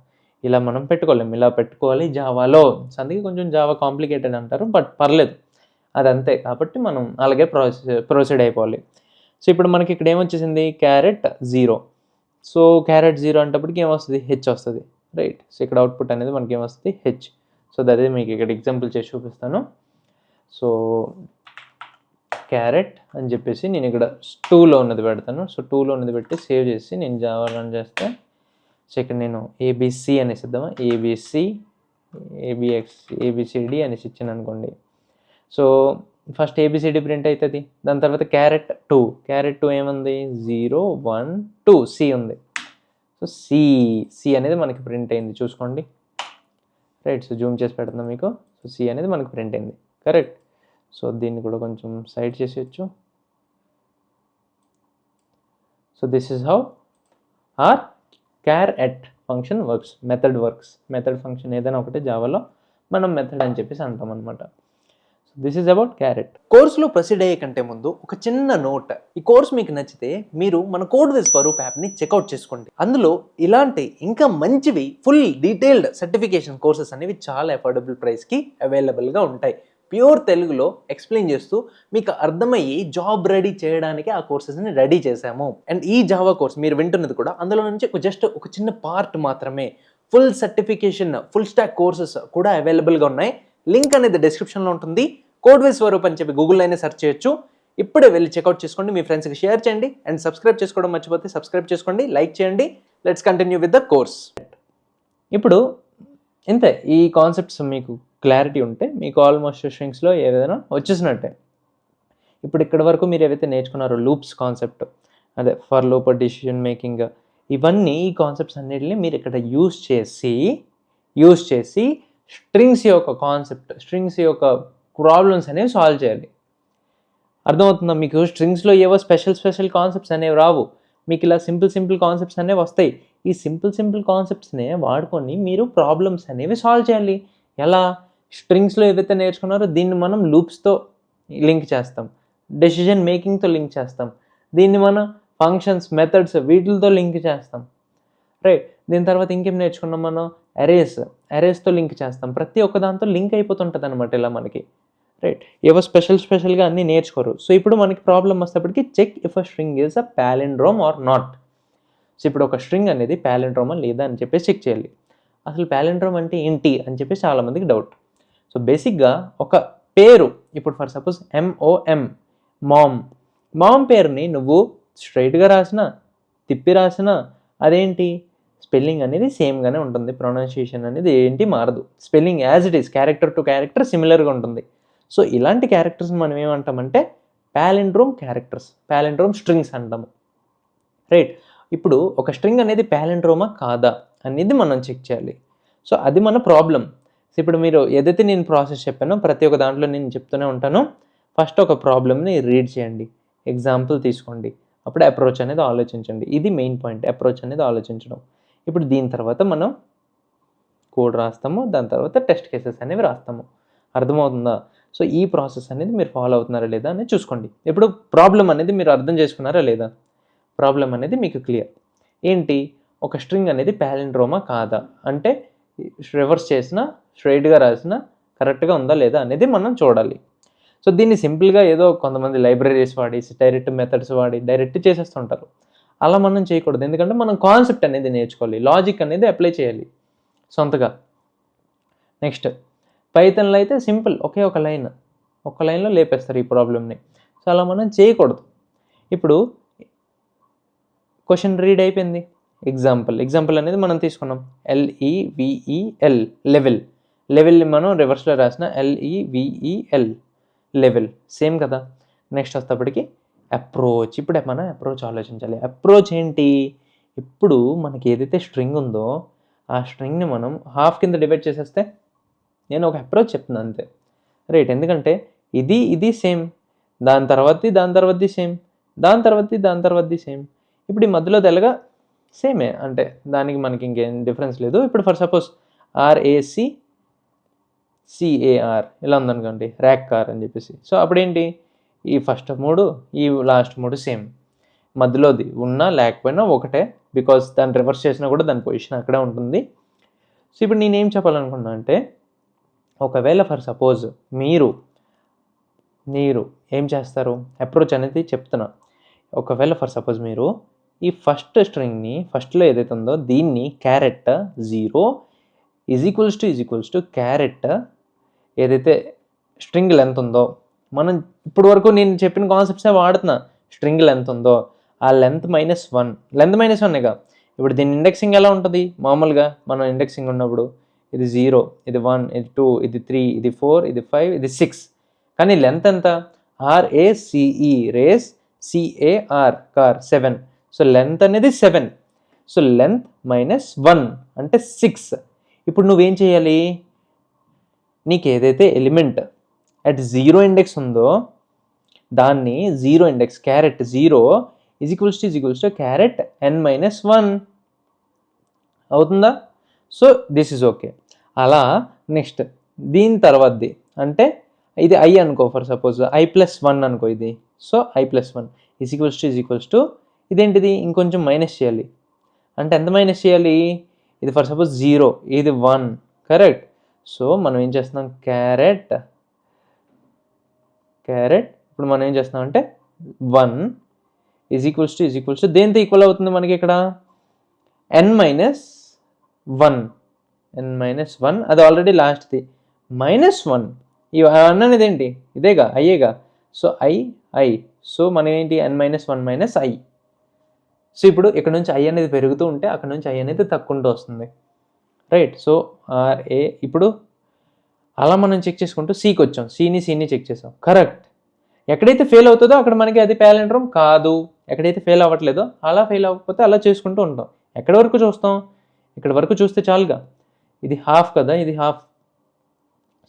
ఇలా మనం పెట్టుకోలేము, ఇలా పెట్టుకోవాలి జావాలో. అందుకే కొంచెం జావా కాంప్లికేటెడ్ అంటారు, బట్ పర్లేదు, అదంతే. కాబట్టి మనం అలాగే ప్రొసీడ్ అయిపోవాలి. సో ఇప్పుడు మనకి ఇక్కడ ఏమొచ్చేసింది, క్యారెట్ 0. సో క్యారెట్ 0 అంటప్పటికి ఏమొస్తుంది, హెచ్ వస్తుంది, రైట్. సో ఇక్కడ అవుట్పుట్ అనేది మనకి ఏమొస్తుంది, హెచ్. సో అదే మీకు ఇక్కడ ఎగ్జాంపుల్ చేసి చూపిస్తాను. సో క్యారెట్ అని చెప్పేసి నేను ఇక్కడ 2లో ఉన్నది పెడతాను. సో 2లో ఉన్నది పెట్టి సేవ్ చేసి నేను జావా రన్ చేస్తే, సో ఇక్కడ నేను ఏబిసి అనేసి ఇద్దామా, ఏబిసిడి అనేసి ఇచ్చాను అనుకోండి. సో ఫస్ట్ ఏబిసిడి ప్రింట్ అవుతుంది. దాని తర్వాత క్యారెట్ 2 ఏముంది, 0 1 2 సి ఉంది. సో సి అనేది మనకి ప్రింట్ అయింది, చూసుకోండి, రైట్. సో జూమ్ చేసి పెడుతున్నాం మీకు. సో సి అనేది మనకి ప్రింట్ అయింది, కరెక్ట్. సో దీన్ని కూడా కొంచెం సైడ్ చేసేయచ్చు. So so this is how our char at function works. Method function ఏదైనా ఒకటి జావాలో మనం మెథడ్ అని చెప్పేసి అంటాం అనమాట. So this is about char at. కోర్సులో ప్రొసీడ్ అయ్యే కంటే ముందు ఒక చిన్న నోట్. ఈ కోర్స్ మీకు నచ్చితే మీరు మన కోడ్ విత్ స్వరూప్ యాప్ని చెక్అవుట్ చేసుకోండి. అందులో ఇలాంటి ఇంకా మంచివి ఫుల్ డీటెయిల్డ్ సర్టిఫికేషన్ కోర్సెస్ అనేవి చాలా అఫోర్డబుల్ ప్రైస్కి అవైలబుల్గా ఉంటాయి. ప్యూర్ తెలుగులో ఎక్స్ప్లెయిన్ చేస్తూ మీకు అర్థమయ్యి జాబ్ రెడీ చేయడానికి ఆ కోర్సెస్ని రెడీ చేశాము. అండ్ ఈ జావా కోర్స్ మీరు వింటున్నది కూడా అందులో నుంచి జస్ట్ ఒక చిన్న పార్ట్ మాత్రమే. Full certification full stock courses కూడా అవైలబుల్గా ఉన్నాయి. లింక్ అనేది డిస్క్రిప్షన్లో ఉంటుంది. కోడ్ విత్ స్వరూప్ అని చెప్పి గూగుల్లో అయినా సెర్చ్ చేయొచ్చు. ఇప్పుడే వెళ్ళి చెక్అవుట్ చేసుకోండి, మీ ఫ్రెండ్స్కి షేర్ చేయండి అండ్ సబ్స్క్రైబ్ చేసుకోవడం మర్చిపోతే సబ్స్క్రైబ్ చేసుకోండి, లైక్ చేయండి. Let's continue with the course. ఇప్పుడు ఇంతే, ఈ కాన్సెప్ట్స్ మీకు క్లారిటీ ఉంటే మీకు ఆల్మోస్ట్ స్ట్రింగ్స్లో ఏదైనా వచ్చేసినట్టే. ఇప్పుడు ఇక్కడ వరకు మీరు ఏవైతే నేర్చుకున్నారో లూప్స్ కాన్సెప్ట్, అదే ఫర్ లూప్, డిసిషన్ మేకింగ్, ఇవన్నీ ఈ కాన్సెప్ట్స్ అన్నిటిని మీరు ఇక్కడ యూజ్ చేసి స్ట్రింగ్స్ యొక్క కాన్సెప్ట్, స్ట్రింగ్స్ యొక్క ప్రాబ్లమ్స్ అనేవి సాల్వ్ చేయాలి. అర్థమవుతుందా మీకు? స్ట్రింగ్స్లో ఏవో స్పెషల్ కాన్సెప్ట్స్ అనేవి రావు, మీకు ఇలా సింపుల్ కాన్సెప్ట్స్ అనేవి వస్తాయి. ఈ సింపుల్ కాన్సెప్ట్స్నే వాడుకొని మీరు ప్రాబ్లమ్స్ అనేవి సాల్వ్ చేయాలి. ఎలా? స్ట్రింగ్స్లో ఏవైతే నేర్చుకున్నారో దీన్ని మనం లూప్స్తో లింక్ చేస్తాం, డెసిషన్ మేకింగ్తో లింక్ చేస్తాం, దీన్ని మనం ఫంక్షన్స్, మెథడ్స్ వీటితో లింక్ చేస్తాం, రైట్? దీని తర్వాత ఇంకేం నేర్చుకున్నాం మనం? అరేస్తో లింక్ చేస్తాం. ప్రతి ఒక్క దాంతో లింక్ అయిపోతుంటుంది అనమాట ఇలా మనకి, రైట్? ఏవో స్పెషల్గా అన్నీ నేర్చుకోరు. సో ఇప్పుడు మనకి ప్రాబ్లం వస్తేప్పటికి check if a string is a palindrome or not. So ఇప్పుడు ఒక స్ట్రింగ్ అనేది ప్యాలిండ్రోమా లేదా అని చెప్పేసి చెక్ చేయాలి. అసలు ప్యాలిండ్రోమ్ అంటే ఏంటి అని చెప్పేసి చాలామందికి డౌట్. సో బేసిక్గా ఒక పేరు, ఇప్పుడు ఫర్ సపోజ్ MOM, మామ్ పేరుని నువ్వు స్ట్రైట్గా రాసినా తిప్పి రాసినా అదేంటి, స్పెల్లింగ్ అనేది సేమ్గానే ఉంటుంది, ప్రొనౌన్సియేషన్ అనేది ఏంటి మారదు, spelling as it is, character to character సిమిలర్గా ఉంటుంది. సో ఇలాంటి క్యారెక్టర్స్ మనం ఏమంటామంటే ప్యాలిండ్రోమ్ స్ట్రింగ్స్ అంటాము, రైట్? ఇప్పుడు ఒక స్ట్రింగ్ అనేది ప్యాలిండ్రోమా కాదా అనేది మనం చెక్ చేయాలి. సో అది మన ప్రాబ్లం. సో ఇప్పుడు మీరు ఏదైతే నేను ప్రాసెస్ చెప్పానో ప్రతి ఒక్క దాంట్లో నేను చెప్తూనే ఉంటాను. ఫస్ట్ ఒక ప్రాబ్లమ్ని రీడ్ చేయండి, ఎగ్జాంపుల్ తీసుకోండి, అప్పుడు అప్రోచ్ అనేది ఆలోచించండి. ఇది మెయిన్ పాయింట్, అప్రోచ్ అనేది ఆలోచించడం. ఇప్పుడు దీని తర్వాత మనం కోడ్ రాస్తాము, దాని తర్వాత టెస్ట్ కేసెస్ అనేవి రాస్తాము. అర్థమవుతుందా? సో ఈ ప్రాసెస్ అనేది మీరు ఫాలో అవుతున్నారా లేదా అని చూసుకోండి. ఇప్పుడు ప్రాబ్లం అనేది మీరు అర్థం చేసుకున్నారా లేదా? ప్రాబ్లం అనేది మీకు క్లియర్. ఏంటి, ఒక స్ట్రింగ్ అనేది ప్యాలిండ్రోమా కాదా అంటే రివర్స్ చేసినా స్ట్రైట్గా రాసినా కరెక్ట్గా ఉందా లేదా అనేది మనం చూడాలి. సో దీన్ని సింపుల్గా ఏదో కొంతమంది లైబ్రరీస్ వాడి, డైరెక్ట్ మెథడ్స్ వాడి డైరెక్ట్ చేసేస్తుంటారు. అలా మనం చేయకూడదు, ఎందుకంటే మనం కాన్సెప్ట్ అనేది నేర్చుకోవాలి, లాజిక్ అనేది అప్లై చేయాలి సొంతగా. నెక్స్ట్ పైథాన్లో అయితే సింపుల్, ఒక లైన్లో లేపేస్తారు ఈ ప్రాబ్లమ్ని. సో అలా మనం చేయకూడదు. ఇప్పుడు క్వశ్చన్ రీడ్ అయిపోయింది, ఎగ్జాంపుల్ అనేది మనం తీసుకున్నాం, LEVEL, లెవెల్ని మనం రివర్స్లో రాసిన LEVEL, లెవెల్, సేమ్ కదా. నెక్స్ట్ వస్తేప్పటికి అప్రోచ్. ఇప్పుడు మనం అప్రోచ్ ఆలోచించాలి. అప్రోచ్ ఏంటి, ఇప్పుడు మనకి ఏదైతే స్ట్రింగ్ ఉందో ఆ స్ట్రింగ్ని మనం హాఫ్ కింద డివైడ్ చేసేస్తే నేను ఒక అప్రోచ్ చెప్తున్నాను అంతే, రైట్? ఎందుకంటే ఇది సేమ్, దాని తర్వాతది సేమ్, దాని తర్వాతది సేమ్. ఇప్పుడు ఈ మధ్యలో తెల్లగా సేమే, అంటే దానికి మనకి ఇంకేం డిఫరెన్స్ లేదు. ఇప్పుడు ఫర్ సపోజ్ RACCAR ఇలా ఉందనుకోండి, ర్యాక్ కార్ అని చెప్పేసి. సో అప్పుడేంటి, ఈ ఫస్ట్ 3 ఈ లాస్ట్ 3 సేమ్, మధ్యలోది ఉన్నా లేకపోయినా ఒకటే, బికాస్ దాన్ని రివర్స్ చేసినా కూడా దాని పొజిషన్ అక్కడే ఉంటుంది. సో ఇప్పుడు నేనేం చెప్పాలనుకున్నా అంటే, ఒకవేళ ఫర్ సపోజ్ మీరు ఏం చేస్తారు, అప్రోచ్ అనేది చెప్తున్నా. ఒకవేళ ఫర్ సపోజ్ మీరు ఈ ఫస్ట్ స్ట్రింగ్ని, ఫస్ట్లో ఏదైతే ఉందో దీన్ని carrot 0 is equals to carrot ఏదైతే స్ట్రింగ్ లెంత్ ఉందో, మనం ఇప్పుడు వరకు నేను చెప్పిన కాన్సెప్ట్సే వాడుతున్నా, స్ట్రింగ్ లెంత్ ఉందో ఆ లెంత్ -1 ఇప్పుడు దీని ఇండెక్సింగ్ ఎలా ఉంటుంది, మామూలుగా మనం ఇండెక్సింగ్ ఉన్నప్పుడు ఇది 0, ఇది 1, ఇది 2, ఇది 3, ఇది 4, ఇది 5, ఇది 6, కానీ లెంత్ ఎంత, RACE కార్ 7. సో లెంత్ అనేది 7. సో లెంత్ -1 అంటే 6. ఇప్పుడు నువ్వేం చేయాలి, నీకు ఏదైతే ఎలిమెంట్ అట్ 0 ఇండెక్స్ ఉందో దాన్ని 0 index carrot 0 is equals to carrot n-1 అవుతుందా? So this is okay. అలా నెక్స్ట్ దీని తర్వాతది అంటే ఇది i అనుకో, ఫర్ సపోజ్ i+1 అనుకో ఇది. So i+1 is equals to ఇదేంటిది ఇంకొంచెం మైనస్ చేయాలి. అంటే ఎంత మైనస్ చేయాలి? ఇది ఫర్ సపోజ్ 0, ఇది 1, కరెక్ట్. సో మనం ఏం చేస్తున్నాం, క్యారెట్ ఇప్పుడు మనం ఏం చేస్తున్నాం అంటే 1 ఈజ్ ఈక్వల్స్ టు దేంతో ఈక్వల్ అవుతుంది మనకి ఇక్కడ n-1 అది ఆల్రెడీ లాస్ట్ది -1 ఈ 1 అనేది ఏంటి, ఇదేగా అయ్యేగా. సో i సో మనం ఏంటి n-1 - i. సో ఇప్పుడు ఇక్కడ నుంచి i అనేది పెరుగుతూ ఉంటే అక్కడ నుంచి i అనేది తక్కుంటూ వస్తుంది, రైట్. సో RA ఇప్పుడు అలా మనం చెక్ చేసుకుంటూ సికి వచ్చాం, సిని చెక్ చేసాం, కరెక్ట్. ఎక్కడైతే ఫెయిల్ అవుతుందో అక్కడ మనకి అది ప్యాలిండ్రోమ్ కాదు, ఎక్కడైతే ఫెయిల్ అవ్వట్లేదో అలా ఫెయిల్ అవ్వకపోతే అలా చేసుకుంటూ ఉంటాం. ఎక్కడి వరకు చూస్తాం, ఇక్కడ వరకు చూస్తే చాలుగా. ఇది హాఫ్ కదా, ఇది హాఫ్.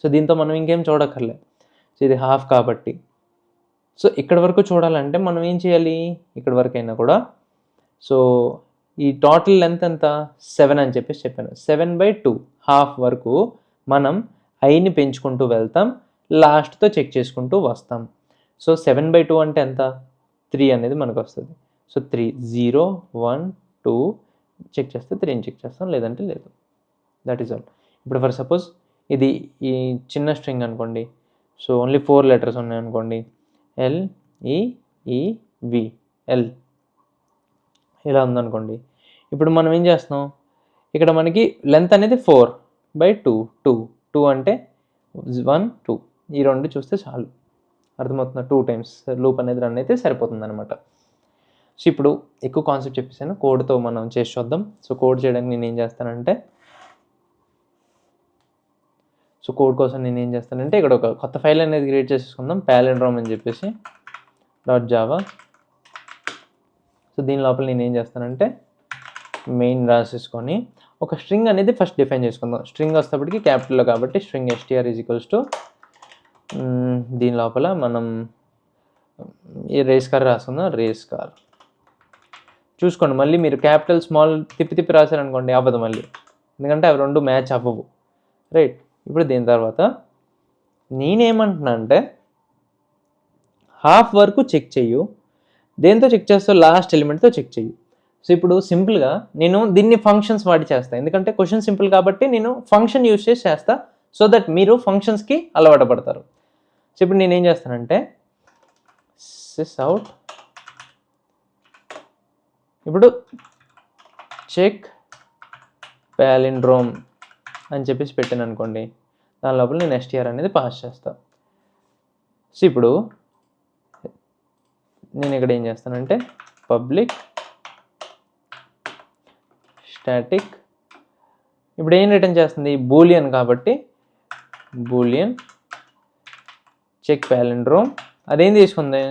సో దీంతో మనం ఇంకేం చూడక్కర్లే. సో ఇది హాఫ్ కాబట్టి సో ఇక్కడ వరకు చూడాలంటే మనం ఏం చేయాలి, ఇక్కడ వరకు అయినా కూడా. సో ఈ టోటల్ లెంత్ ఎంత 7 అని చెప్పాను. 7/2 హాఫ్ వరకు మనం ఐని పెంచుకుంటూ వెళ్తాం, లాస్ట్తో చెక్ చేసుకుంటూ వస్తాం. సో 7/2 అంటే ఎంత, 3 అనేది మనకు వస్తుంది. సో 3 0 1 2 చెక్ చేస్తే 3ని చెక్ చేస్తాం, లేదంటే లేదు. That is all. ఇప్పుడు ఫర్ సపోజ్ ఇది ఈ చిన్న స్ట్రింగ్ అనుకోండి. సో ఓన్లీ 4 లెటర్స్ ఉన్నాయనుకోండి, LEEV ఎల్ ఇలా ఉందనుకోండి. ఇప్పుడు మనం ఏం చేస్తున్నాం, ఇక్కడ మనకి లెంత్ అనేది 4/2 2 అంటే 1 2 ఈ రెండు చూస్తే చాలు, అర్థమవుతుందా. 2 times లూప్ అనేది రన్ అయితే సరిపోతుంది అనమాట. సో ఇప్పుడు ఎక్కువ కాన్సెప్ట్ చెప్పేసాను, కోడ్తో మనం చేసి చూద్దాం. సో కోడ్ చేయడానికి నేను ఏం చేస్తానంటే, సో కోడ్ కోసం నేను ఏం చేస్తానంటే ఇక్కడ ఒక కొత్త ఫైల్ అనేది క్రియేట్ చేసేసుకుందాం, ప్యాలిండ్రోమ్ అని చెప్పేసి .java. సో దీని లోపల నేను ఏం చేస్తానంటే మెయిన్ రాసేసుకొని ఒక స్ట్రింగ్ అనేది ఫస్ట్ డిఫైన్ చేసుకుందాం. స్ట్రింగ్ వస్తేప్పటికి క్యాపిటల్లో కాబట్టి స్ట్రింగ్ str ఈజ్ టు దీని లోపల మనం ఈ రేస్ కార్ రాసుకుందాం. రేస్ కార్ చూసుకోండి, మళ్ళీ మీరు క్యాపిటల్ స్మాల్ తిప్పి రాశారనుకోండి అవ్వదు మళ్ళీ, ఎందుకంటే అవి రెండు మ్యాచ్ అవ్వవు, రైట్. ఇప్పుడు దీని తర్వాత నేనేమంటున్నా అంటే హాఫ్ వరకు చెక్ చెయ్యు, దేంతో చెక్ చేస్తావు, లాస్ట్ ఎలిమెంట్తో చెక్ చెయ్యు. సో ఇప్పుడు సింపుల్గా నేను దీన్ని ఫంక్షన్స్ వాడి చేస్తాను, ఎందుకంటే క్వశ్చన్ సింపుల్ కాబట్టి నేను ఫంక్షన్ యూజ్ చేసి చేస్తా, సో దట్ మీరు ఫంక్షన్స్కి అలవాటు పడతారు. సో ఇప్పుడు నేనేం చేస్తానంటే sysout ఇప్పుడు చెక్ ప్యాలిండ్రోమ్ అని చెప్పేసి పెట్టాను అనుకోండి, దాని లోపల నేను str అనేది పాస్ చేస్తా. సో ఇప్పుడు నేను ఇక్కడ ఏం చేస్తానంటే పబ్లిక్ స్టాటిక్ ఇప్పుడు ఏం రిటర్న్ చేస్తుంది, బూలియన్ కాబట్టి బూలియన్ చెక్ ప్యాలిండ్రోమ్, అదేం తీసుకుంది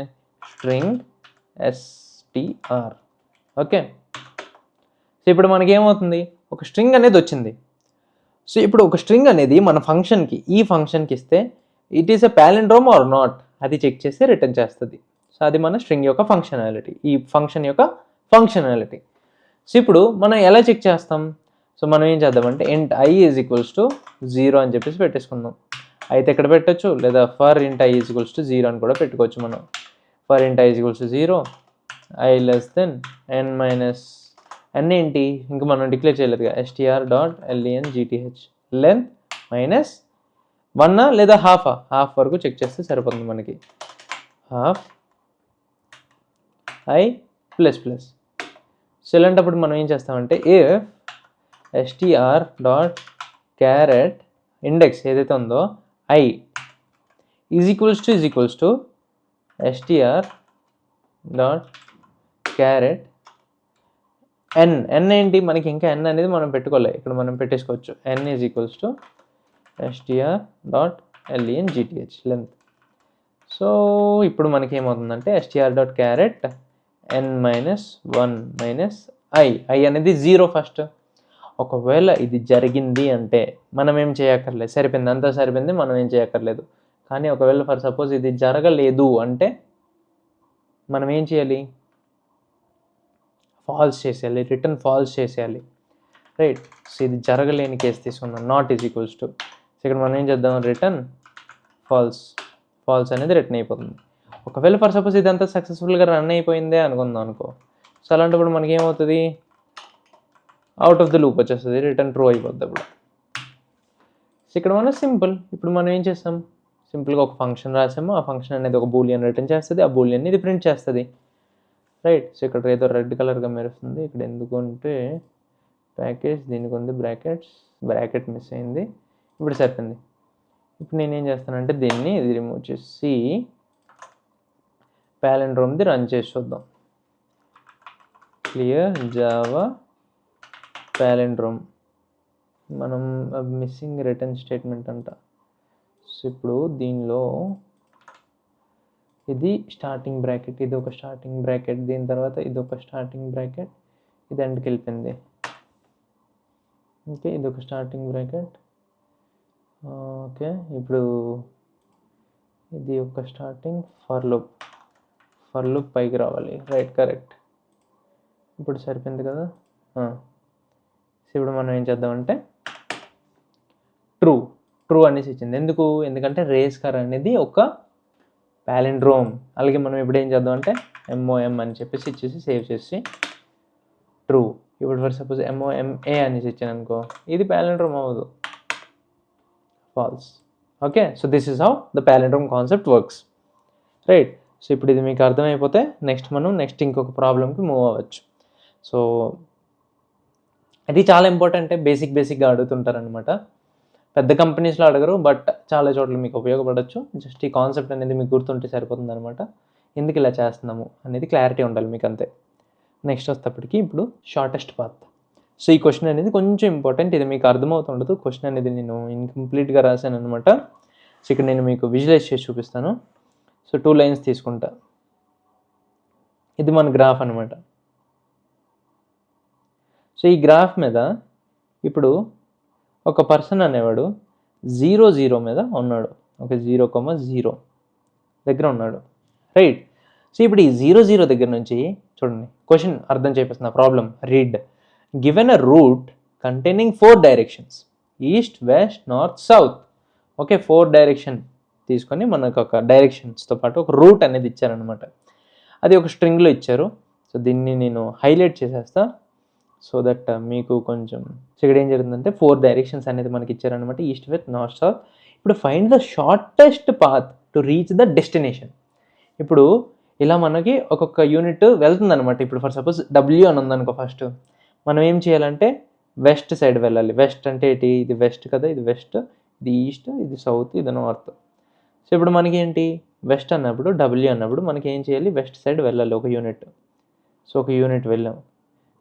స్ట్రింగ్ str. ఓకే. సో ఇప్పుడు మనకి ఏమవుతుంది, ఒక స్ట్రింగ్ అనేది వచ్చింది. సో ఇప్పుడు ఒక స్ట్రింగ్ అనేది మన ఫంక్షన్కి ఈ ఫంక్షన్కి ఇస్తే it is a palindrome or not అది చెక్ చేసి రిటర్న్ చేస్తుంది. సో అది మన స్ట్రింగ్ యొక్క ఫంక్షనాలిటీ, ఈ ఫంక్షన్ యొక్క ఫంక్షనాలిటీ. సో ఇప్పుడు మనం ఎలా చెక్ చేస్తాం, సో మనం ఏం చేద్దామంటే int i is equals to 0 అని చెప్పేసి పెట్టేసుకుందాం. అయితే ఇక్కడ పెట్టచ్చు, లేదా for int i is equals to 0 అని కూడా పెట్టుకోవచ్చు మనం. For int i is equals to 0 i less than n ఏంటి ఇంకా మనం డిక్లేర్ చేయలేదుగా, str.length లెంత్ -1 లేదా హాఫ్ వరకు చెక్ చేస్తే సరిపోతుంది మనకి. Half i ++. సో ఇలాంటప్పుడు మనం ఏం చేస్తామంటే if str.caret ఇండెక్స్ ఏదైతే ఉందో i is equals to str.caret n ఏంటి మనకి ఇంకా n అనేది మనం పెట్టుకోలే, ఇక్కడ మనం పెట్టేసుకోవచ్చు. n is equals to str.length length. So ఇప్పుడు మనకి ఏమవుతుందంటే str.caret n-1 - i అనేది 0 ఫస్ట్. ఒకవేళ ఇది జరిగింది అంటే మనం ఏం చేయక్కర్లేదు, సరిపోయింది, అంతా సరిపోయింది, మనం ఏం చేయక్కర్లేదు. కానీ ఒకవేళ ఫర్ సపోజ్ ఇది జరగలేదు అంటే మనం ఏం చేయాలి, ఫాల్స్ చేసేయాలి, రిటర్న్ ఫాల్స్ చేసేయాలి, రైట్. సో ఇది జరగలేని కేసు తీసుకుందాం, not is equals to. So ఇక్కడ మనం ఏం చేద్దాం, రిటర్న్ ఫాల్స్ అనేది రిటర్న్ అయిపోతుంది. ఒకవేళ ఫర్ సపోజ్ ఇదంతా సక్సెస్ఫుల్గా రన్ అయిపోయిందే అనుకో. సో అలాంటప్పుడు మనకి ఏమవుతుంది, అవుట్ ఆఫ్ ద లూప్ వచ్చేస్తుంది, రిటర్న్ ట్రూ అయిపోద్ది అప్పుడు. సో ఇక్కడ మనం సింపుల్, ఇప్పుడు మనం ఏం చేస్తాం, సింపుల్గా ఒక ఫంక్షన్ రాసాము, ఆ ఫంక్షన్ అనేది ఒక బూలియన్ రిటర్న్ చేస్తుంది, ఆ బూలియన్ని ఇది ప్రింట్ చేస్తుంది, రైట్. సో ఇక్కడ ఏదో రెడ్ కలర్గా మెరుస్తుంది, ఇక్కడ ఎందుకంటే ప్యాకేజ్ దీనికి ఉంది బ్రాకెట్ మిస్ అయింది, ఇప్పుడు సరిపోయింది. ఇప్పుడు నేనేం చేస్తానంటే దీన్ని ఇది రిమూవ్ చేసి ప్యాలెండ్రోమ్ది రన్ చేసి చూద్దాం. క్లియర్ జావా ప్యాలెండ్రోమ్, మనం మిస్సింగ్ రిటర్న్ స్టేట్మెంట్ అంట. సో ఇప్పుడు దీనిలో ఇది స్టార్టింగ్ బ్రాకెట్, ఇది ఒక స్టార్టింగ్ బ్రాకెట్, దీని తర్వాత ఇది ఒక స్టార్టింగ్ బ్రాకెట్, ఇది ఎండ్కి వెళ్ళిపోయింది, ఓకే. ఇది ఒక స్టార్టింగ్ బ్రాకెట్, ఓకే. ఇప్పుడు ఇది ఒక స్టార్టింగ్ ఫర్ లూప్ పైకి రావాలి, రైట్, కరెక్ట్. ఇప్పుడు సరిపోయింది కదా. సో ఇప్పుడు మనం ఏం చేద్దామంటే ట్రూ అనేసి ఇచ్చింది, ఎందుకంటే రేస్ కార్ అనేది ఒక ప్యాలెండ్రోమ్. అలాగే మనం ఇప్పుడు ఏం చేద్దాం అంటే MOM అని చెప్పేసి ఇచ్చేసి సేవ్ చేసి ట్రూ. ఇప్పుడు ఫర్ సపోజ్ MOMA అనేసి ఇచ్చాను అనుకో, ఇది ప్యాలెండ్రోమ్ అవ్వదు, false, okay. So this is how the palindrome concept works, right. So ఇప్పుడు ఇది మీకు అర్థమైపోతే నెక్స్ట్ ఇంకొక ప్రాబ్లమ్కి మూవ్ అవ్వచ్చు. సో ఇది చాలా ఇంపార్టెంట్, బేసిక్గా అడుగుతుంటారనమాట. పెద్ద కంపెనీస్లో అడగరు, బట్ చాలా చోట్ల మీకు ఉపయోగపడవచ్చు. జస్ట్ ఈ కాన్సెప్ట్ అనేది మీకు గుర్తుంటే సరిపోతుంది అనమాట. ఎందుకు ఇలా చేస్తున్నాము అనేది క్లారిటీ ఉండాలి మీకు, అంతే. నెక్స్ట్ వస్తేప్పటికి ఇప్పుడు షార్టెస్ట్ పాత్. సో ఈ క్వశ్చన్ అనేది కొంచెం ఇంపార్టెంట్, ఇది మీకు అర్థమవుతుండదు. క్వశ్చన్ అనేది నేను ఇన్కంప్లీట్గా రాశాను అనమాట. సో ఇక్కడ నేను మీకు విజువలైజ్ చేసి చూపిస్తాను. సో 2 లైన్స్ తీసుకుంటా, ఇది మన గ్రాఫ్ అనమాట. సో ఈ గ్రాఫ్ మీద ఇప్పుడు ఒక పర్సన్ అనేవాడు 0 మీద ఉన్నాడు, ఒక 0,0 దగ్గర ఉన్నాడు, రైట్. సో ఇప్పుడు ఈ 0 దగ్గర నుంచి చూడండి, క్వశ్చన్ అర్థం చేపిస్తున్న problem. Read given a route containing 4 directions, east, west, north, south, okay. 4 direction తీసుకొని మనకు ఒక డైరెక్షన్స్తో పాటు ఒక రూట్ అనేది ఇచ్చారనమాట. అది ఒక స్ట్రింగ్లో ఇచ్చారు. సో దీన్ని నేను హైలైట్ చేసేస్తా సో దట్ మీకు కొంచెం. సో ఇక్కడ ఏం జరుగుతుందంటే 4 డైరెక్షన్స్ అనేది మనకి ఇచ్చారనమాట, ఈస్ట్, వెస్ట్, నార్త్, సౌత్. ఇప్పుడు find the shortest path to reach the destination. ఇప్పుడు ఇలా మనకి ఒక్కొక్క యూనిట్ వెళ్తుందనమాట. ఇప్పుడు ఫర్ సపోజ్ W అని ఉందనుకో, ఫస్ట్ మనం ఏం చేయాలంటే వెస్ట్ సైడ్ వెళ్ళాలి. వెస్ట్ అంటే ఏంటి, ఇది వెస్ట్ కదా, ఇది వెస్ట్, ఇది ఈస్ట్, ఇది సౌత్, ఇది నార్త్. సో ఇప్పుడు మనకి ఏంటి, వెస్ట్ అన్నప్పుడు W అన్నప్పుడు మనకి ఏం చేయాలి, వెస్ట్ సైడ్ వెళ్ళాలి ఒక యూనిట్. సో ఒక యూనిట్ వెళ్ళాం.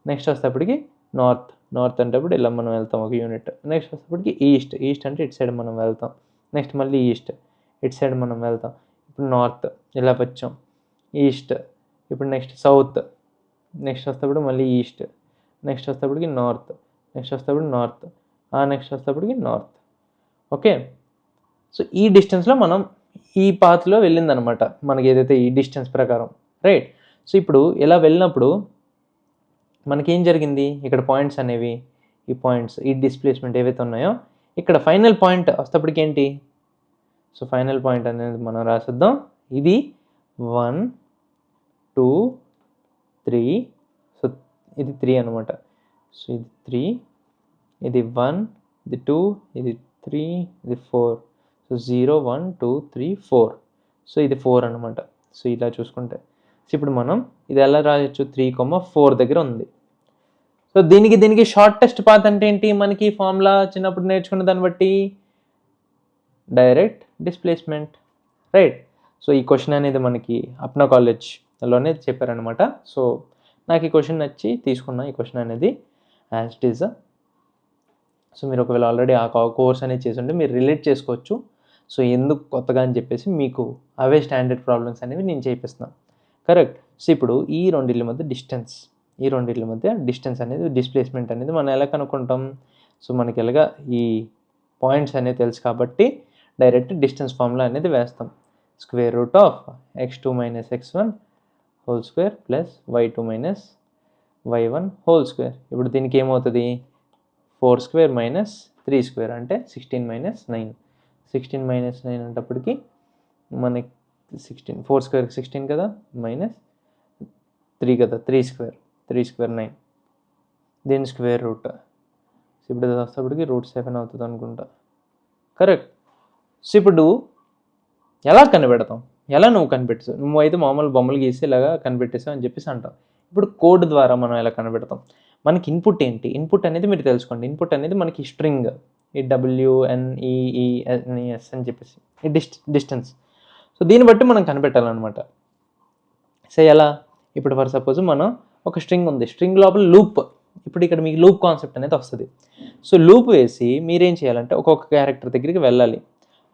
నెక్స్ట్ వస్తేప్పటికి నార్త్ అంటేప్పుడు ఇలా మనం వెళ్తాం ఒక యూనిట్. నెక్స్ట్ వస్తేప్పటికి ఈస్ట్ అంటే ఇటు సైడ్ మనం వెళ్తాం. నెక్స్ట్ మళ్ళీ ఈస్ట్, ఇటు సైడ్ మనం వెళ్తాం. ఇప్పుడు నార్త్ ఇలా వచ్చాం, ఈస్ట్. ఇప్పుడు నెక్స్ట్ సౌత్, నెక్స్ట్ వస్తేప్పుడు మళ్ళీ ఈస్ట్, నెక్స్ట్ వస్తేప్పటికి నార్త్, నెక్స్ట్ వస్తేప్పుడు నార్త్, నెక్స్ట్ వస్తేప్పటికి నార్త్, ఓకే. సో ఈ డిస్టెన్స్లో మనం ఈ పాత్లో వెళ్ళిందనమాట మనకి, ఏదైతే ఈ డిస్టెన్స్ ప్రకారం, రైట్. సో ఇప్పుడు ఇలా వెళ్ళినప్పుడు మనకేం జరిగింది, ఇక్కడ పాయింట్స్ అనేవి, ఈ పాయింట్స్, ఈ డిస్ప్లేస్మెంట్ ఏవైతే ఉన్నాయో, ఇక్కడ ఫైనల్ పాయింట్ వస్తేప్పటికి ఏంటి, సో ఫైనల్ పాయింట్ అనేది మనం రాసిద్దాం. ఇది 1 2 3, సో ఇది 3 అనమాట. సో ఇది 3, ఇది 1, ఇది 2, ఇది 3, ఇది 4. సో 0 1 2 3 4. సో ఇది 4 అనమాట. సో ఇలా చూసుకుంటే, సో ఇప్పుడు మనం ఇది ఎలా రాయొచ్చు, 3,4 దగ్గర ఉంది. సో దీనికి షార్టెస్ట్ పాత్ అంటే ఏంటి, మనకి ఫార్ములా చిన్నప్పుడు నేర్చుకున్న దాన్ని బట్టి డైరెక్ట్ డిస్ప్లేస్మెంట్, రైట్. సో ఈ క్వశ్చన్ అనేది మనకి అప్నా కాలేజ్లోనే చెప్పారనమాట. సో నాకు ఈ క్వశ్చన్ నచ్చి తీసుకున్నా ఈ క్వశ్చన్ అనేది యాజ్ ఇట్ ఈజ్. సో మీరు ఒకవేళ ఆల్రెడీ ఆ కోర్స్ అనేది చేసి ఉంటే మీరు రిలేట్ చేసుకోవచ్చు. సో ఎందుకు కొత్తగా అని చెప్పేసి మీకు అవే స్టాండర్డ్ ప్రాబ్లమ్స్ అనేవి నేను చేపిస్తున్నాను, కరెక్ట్. సో ఇప్పుడు ఈ రెండిళ్ళ మధ్య డిస్టెన్స్ అనేది, డిస్ప్లేస్మెంట్ అనేది మనం ఎలా కనుక్కుంటాం, సో మనకి ఎలాగా ఈ పాయింట్స్ అనేది తెలుసు కాబట్టి డైరెక్ట్ డిస్టెన్స్ ఫార్ములా అనేది వేస్తాం. √(x2 - x1) whole square plus y2 - y1 whole square. ఇప్పుడు దీనికి ఏమవుతుంది 4 స్క్వేర్ మైనస్ 3 స్క్వేర్ అంటే 16 మైనస్ 9. 16 మైనస్ 9 అంటప్పటికి మనకి 16 4 స్క్వేర్ 16 కదా మైనస్ 3 కదా 3 స్క్వేర్ 9 దీని స్క్వేర్ రూట్. ఇప్పుడు ఇది వస్తేప్పటికి √7 అవుతుంది అనుకుంటా. కరెక్ట్. సో ఇప్పుడు ఎలా కనిపెడతాం? ఎలా నువ్వు కనిపెట్టేసావు? నువ్వు అయితే మామూలు బొమ్మలు గీసి ఇలాగా కనిపెట్టేసావు అని చెప్పేసి అంటావు. ఇప్పుడు కోడ్ ద్వారా మనం ఎలా కనిపెడతాం? మనకి ఇన్పుట్ ఏంటి? ఇన్పుట్ అనేది మీరు తెలుసుకోండి. ఇన్పుట్ అనేది మనకి స్ట్రింగ్ ఈ WNEES అని చెప్పేసి ఈ డిస్టెన్స్. సో దీన్ని బట్టి మనం కనిపెట్టాలన్నమాట. సో ఎలా? ఇప్పుడు ఫర్ సపోజ్ మనం ఒక స్ట్రింగ్ ఉంది, స్ట్రింగ్ లోపల లూప్. ఇప్పుడు ఇక్కడ మీకు లూప్ కాన్సెప్ట్ అనేది వస్తుంది. సో లూప్ వేసి మీరేం చేయాలంటే ఒక్కొక్క క్యారెక్టర్ దగ్గరికి వెళ్ళాలి.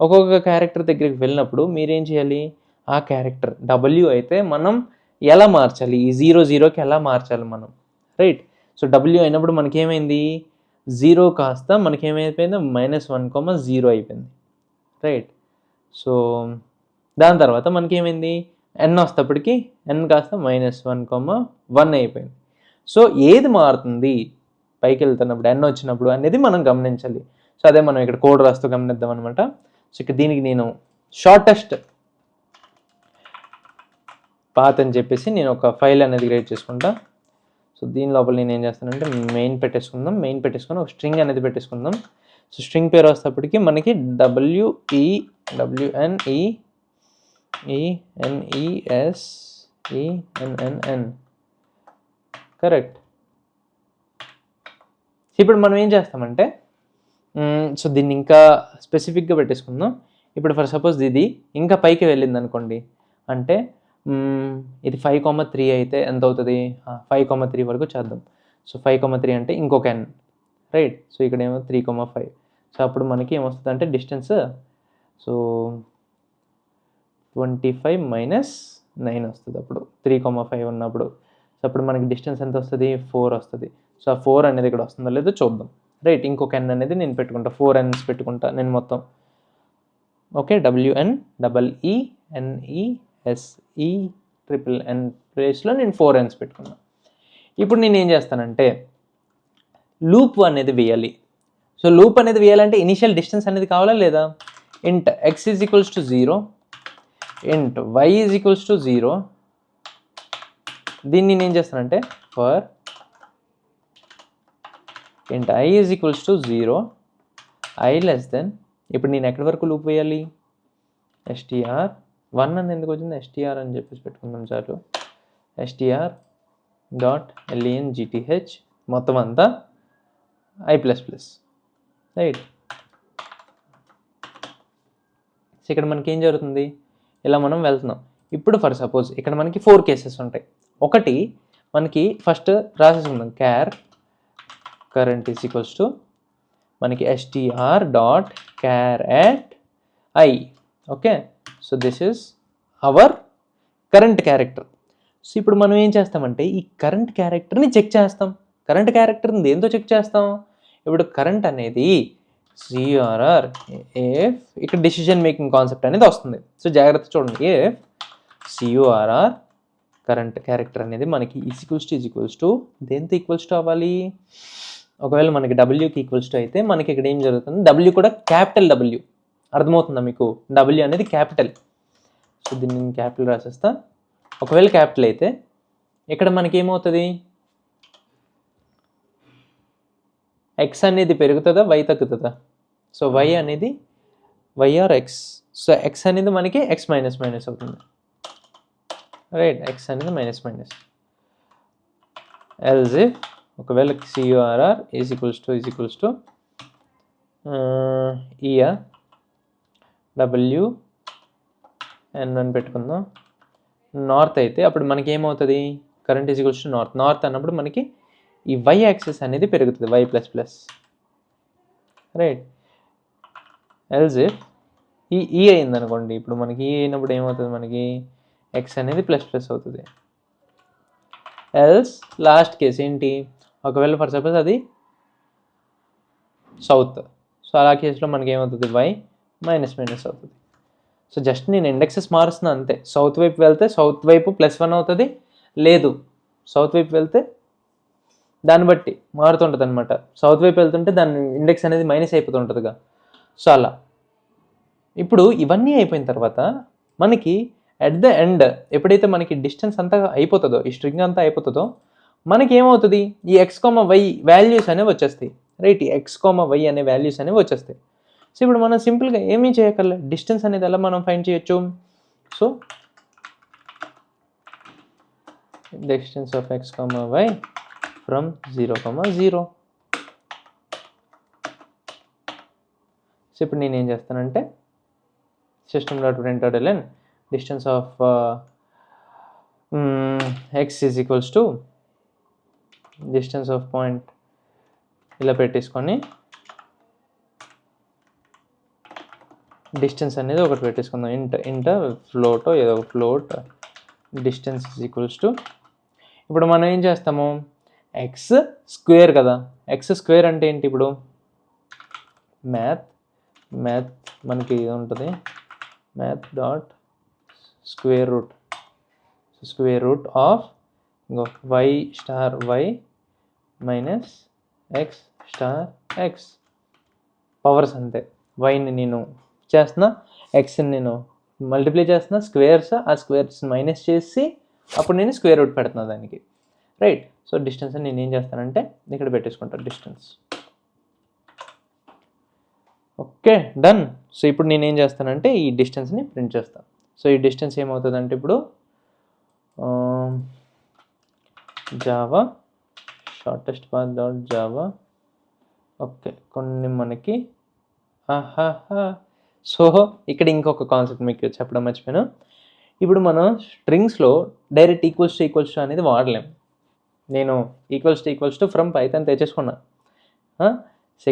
ఒక్కొక్క క్యారెక్టర్ దగ్గరికి వెళ్ళినప్పుడు మీరేం చేయాలి? ఆ క్యారెక్టర్ W అయితే మనం ఎలా మార్చాలి? ఈ 0కి ఎలా మార్చాలి మనం, రైట్? సో W అయినప్పుడు మనకేమైంది? 0 కాస్త మనకేమైపోయింది? -1,0 అయిపోయింది, రైట్? సో దాని తర్వాత మనకేమైంది? n వస్తేప్పటికి n కాస్త -1,1 అయిపోయింది. సో ఏది మారుతుంది పైకి వెళ్తున్నప్పుడు n వచ్చినప్పుడు అనేది మనం గమనించాలి. సో అదే మనం ఇక్కడ కోడ్ రాస్తూ గమనిద్దాం అనమాట. సో ఇక్కడ దీనికి నేను షార్టెస్ట్ పాత్ అని చెప్పేసి నేను ఒక ఫైల్ అనేది క్రియేట్ చేసుకుంటా. సో దీని లోపల నేను ఏం చేస్తానంటే మెయిన్ పెట్టేసుకొని ఒక స్ట్రింగ్ అనేది పెట్టేసుకుందాం. సో స్ట్రింగ్ పేరు వస్తేప్పటికి మనకి WENESENNN కరెక్ట్. ఇప్పుడు మనం ఏం చేస్తామంటే సో దీన్ని ఇంకా స్పెసిఫిక్గా పెట్టేసుకుందాం. ఇప్పుడు ఫర్ సపోజ్ ఇది ఇంకా పైకి వెళ్ళింది అనుకోండి, అంటే ఇది 5,3 అయితే ఎంత అవుతుంది? 5,3 వరకు చేద్దాం. సో 5,3 అంటే ఇంకొక n, రైట్? సో ఇక్కడ ఏమో 3,5. సో అప్పుడు మనకి ఏమొస్తుంది అంటే డిస్టెన్స్ సో 25 మైనస్ 9 వస్తుంది. అప్పుడు 3,5 ఉన్నప్పుడు సో అప్పుడు మనకి డిస్టెన్స్ ఎంత వస్తుంది? 4 వస్తుంది. సో ఆ 4 అనేది ఇక్కడ వస్తుందో లేదో చూద్దాం, రైట్? ఇంకొక n అనేది నేను పెట్టుకుంటా, 4 n's పెట్టుకుంటా నేను మొత్తం. ఓకే, WNENESENN ప్లేస్లో నేను 4 n's పెట్టుకున్నా. ఇప్పుడు నేను ఏం చేస్తానంటే లూప్ అనేది వేయాలి. సో లూప్ అనేది వేయాలంటే ఇనిషియల్ డిస్టెన్స్ అనేది కావాలా లేదా? ఇంట్ x ఈజ్ ఈక్వల్స్ టు 0, ఇంట్ y ఈజ్ ఈక్వల్స్ టు 0. దీన్ని నేను ఏం చేస్తానంటే ఫర్ ఇంట్ i is equals to 0, i less than. ఇప్పుడు నేను ఎక్కడి వరకు లూప్ వేయాలి? str1 అని ఎందుకు వచ్చింది? str అని చెప్పేసి పెట్టుకుందాం చాలు. str.length మొత్తం అంతా i++, రైట్? సో ఇక్కడ మనకి ఏం జరుగుతుంది? ఇలా మనం వెళ్తున్నాం. ఇప్పుడు ఫర్ సపోజ్ ఇక్కడ మనకి 4 కేసెస్ ఉంటాయి. ఒకటి మనకి ఫస్ట్ రాసేసుకుందాం, కరెంట్ ఈజ్ ఈక్వల్స్ టు మనకి str.char@i. Okay, so this is our current character. So ఇప్పుడు మనం ఏం చేస్తామంటే ఈ కరెంట్ క్యారెక్టర్ని చెక్ చేస్తాం. కరెంట్ క్యారెక్టర్ని దేంతో చెక్ చేస్తాం? ఇప్పుడు కరెంట్ అనేది CRR ఇఫ్ ఇక్కడ డిసిజన్ మేకింగ్ కాన్సెప్ట్ అనేది వస్తుంది. సో జాగ్రత్త చూడండి, ఇఫ్ CURR కరెంట్ క్యారెక్టర్ అనేది మనకి ఈక్వల్స్ టు దేంతో ఈక్వల్స్ టు అవ్వాలి? ఒకవేళ మనకి Wకి ఈక్వల్స్ టు అయితే మనకి ఇక్కడ ఏం జరుగుతుంది? W కూడా క్యాపిటల్ W. అర్థమవుతుందా మీకు? W అనేది క్యాపిటల్. సో దీన్ని నేను క్యాపిటల్ రాసేస్తా. ఒకవేళ క్యాపిటల్ అయితే ఇక్కడ మనకి ఏమవుతుంది? x అనేది పెరుగుతుందా, y తగ్గుతుందా? సో y అనేది y or x. So x అనేది మనకి x మైనస్ అవుతుంది, రైట్? x అనేది మైనస్. ఎల్స్ ఇఫ్ ఒకవేళ CURR is equals to WN1 పెట్టుకుందాం. నార్త్ అయితే అప్పుడు మనకి ఏమవుతుంది? Current is equals to north అన్నప్పుడు మనకి ఈ y యాక్సిస్ అనేది పెరుగుతుంది, y++, రైట్? ఎల్స్ ఇఫ్ ఈ అయింది అనుకోండి, ఇప్పుడు మనకి ఈ అయినప్పుడు ఏమవుతుంది? మనకి x అనేది ++ అవుతుంది. ఎల్స్ లాస్ట్ కేసు ఏంటి? ఒకవేళ ఫర్ సపోజ్ అది సౌత్, సో అలా కేసులో మనకి ఏమవుతుంది? y మైనస్ అవుతుంది. సో జస్ట్ నేను ఇండెక్సెస్ మారుస్తున్నా అంతే. సౌత్ వైపు వెళ్తే సౌత్ వైపు +1 అవుతుంది, లేదు సౌత్ వైపు వెళ్తే దాన్ని బట్టి మారుతుంటుంది అనమాట. సౌత్ వైపు వెళ్తుంటే దాని ఇండెక్స్ అనేది మైనస్ అయిపోతుంటుందిగా. సో అలా ఇప్పుడు ఇవన్నీ అయిపోయిన తర్వాత మనకి అట్ ద ఎండ్ ఎప్పుడైతే మనకి డిస్టెన్స్ అంతా అయిపోతుందో, ఈ స్ట్రింగ్ అంతా అయిపోతుందో, మనకి ఏమవుతుంది, ఈ ఎక్స్ కామా వై వాల్యూస్ అనేవి వచ్చేస్తాయి. రైట్, ఈ ఎక్స్ కామా వై అనే వాల్యూస్ అనేవి వచ్చేస్తాయి. సో ఇప్పుడు మనం సింపుల్గా ఏమీ చేయక్కర్లే, డిస్టెన్స్ అనేది ఎలా మనం ఫైండ్ చేయొచ్చు. So distance of x comma y from 0, 0. So ఇప్పుడు నేను ఏం చేస్తానంటే system.print.ln distance of x is equals to distance of point ఇలా పెట్టేసుకొని డిస్టెన్స్ అనేది ఒకటి పెట్టేసుకుందాం. ఇంట ఫ్లోట్ ఏదో ఒక float distance is equals to, ఇప్పుడు మనం ఏం చేస్తాము, ఎక్స్ స్క్వేర్ కదా, ఎక్స్ స్క్వేర్ అంటే ఏంటి, ఇప్పుడు మ్యాథ్ మనకి ఇది ఉంటుంది, math dot square root of y star y minus x star x powers అంతే. వైని నేను చేస్తున్నా, ఎక్స్ని నేను మల్టిప్లై చేస్తున్నా, స్క్వేర్స్ ఆ స్క్వేర్స్ మైనస్ చేసి అప్పుడు నేను స్క్వేర్ రూట్ పెడుతున్నా దానికి. రైట్, సో డిస్టెన్స్ నేను ఏం చేస్తానంటే ఇక్కడ పెట్టేసుకుంటాను డిస్టెన్స్. Okay, done. సో ఇప్పుడు నేను ఏం చేస్తానంటే ఈ డిస్టెన్స్ని ప్రింట్ చేస్తాను. సో ఈ డిస్టెన్స్ ఏమవుతుందంటే ఇప్పుడు Java shortest path dot Java. Okay, కొన్ని మనకి సో ఇక్కడ ఇంకొక కాన్సెప్ట్ మీకు చెప్పడం మర్చిపోయాను. ఇప్పుడు మనం స్ట్రింగ్స్లో డైరెక్ట్ ఈక్వల్స్ టు అనేది వాడలేం. నేను ఈక్వల్స్ టు ఫ్రమ్ పైథాన్ తెచ్చేసుకున్నా. సో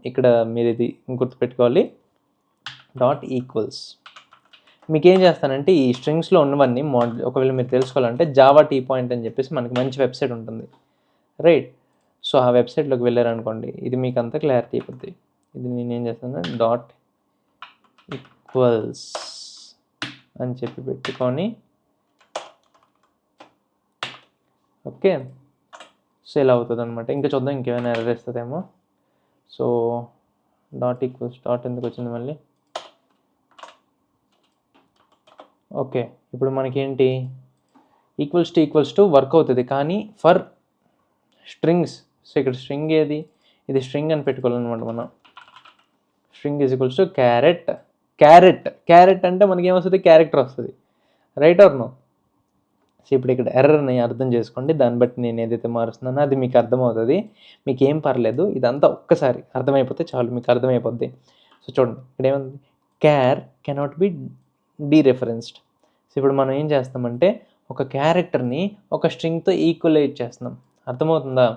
ఇక్కడ మీరు ఇది గుర్తుపెట్టుకోవాలి, డాట్ ఈక్వల్స్. మీకు ఏం చేస్తానంటే ఈ స్ట్రింగ్స్లో ఉన్నవన్నీ ఒకవేళ మీరు తెలుసుకోవాలంటే జావా టీ పాయింట్ అని చెప్పేసి మనకి మంచి వెబ్సైట్ ఉంటుంది. రైట్, సో ఆ వెబ్సైట్లోకి వెళ్ళారనుకోండి, ఇది మీకు అంతా క్లారిటీ అయిపోద్ది. ఇది నేను ఏం చేస్తాను, డాట్ ఈక్వల్స్ అని చెప్పి పెట్టుకొని, ఓకే. సో ఇలా అవుతుంది అనమాట. ఇంకా చూద్దాం ఇంకేమైనా ఎర్రర్ ఇస్తుందేమో. సో డాట్ ఈక్వల్స్ డాట్ ఎందుకు వచ్చింది మళ్ళీ. ఓకే, ఇప్పుడు మనకేంటి ఈక్వల్స్ టు వర్క్ అవుతుంది, కానీ ఫర్ స్ట్రింగ్స్. సో ఇక్కడ స్ట్రింగ్ ఏది, ఇది స్ట్రింగ్ అని పెట్టుకోవాలన్నమాట మనం. String is equals to carrot అంటే మనకి ఏమొస్తుంది, క్యారెక్టర్ వస్తుంది. Right or no. సో ఇప్పుడు ఇక్కడ ఎర్రర్ని అర్థం చేసుకోండి, దాన్ని బట్టి నేను ఏదైతే మారుస్తున్నానో అది మీకు అర్థమవుతుంది. మీకు ఏం పర్లేదు, ఇదంతా ఒక్కసారి అర్థమైపోతే చాలు, మీకు అర్థమైపోద్ది. సో చూడండి ఇక్కడ ఏముంది, కెనాట్ బి డీరెఫరెన్స్డ్. సో ఇప్పుడు మనం ఏం చేస్తామంటే ఒక క్యారెక్టర్ని ఒక స్ట్రింగ్తో ఈక్వలైజ్ చేస్తున్నాం. అర్థమవుతుందా.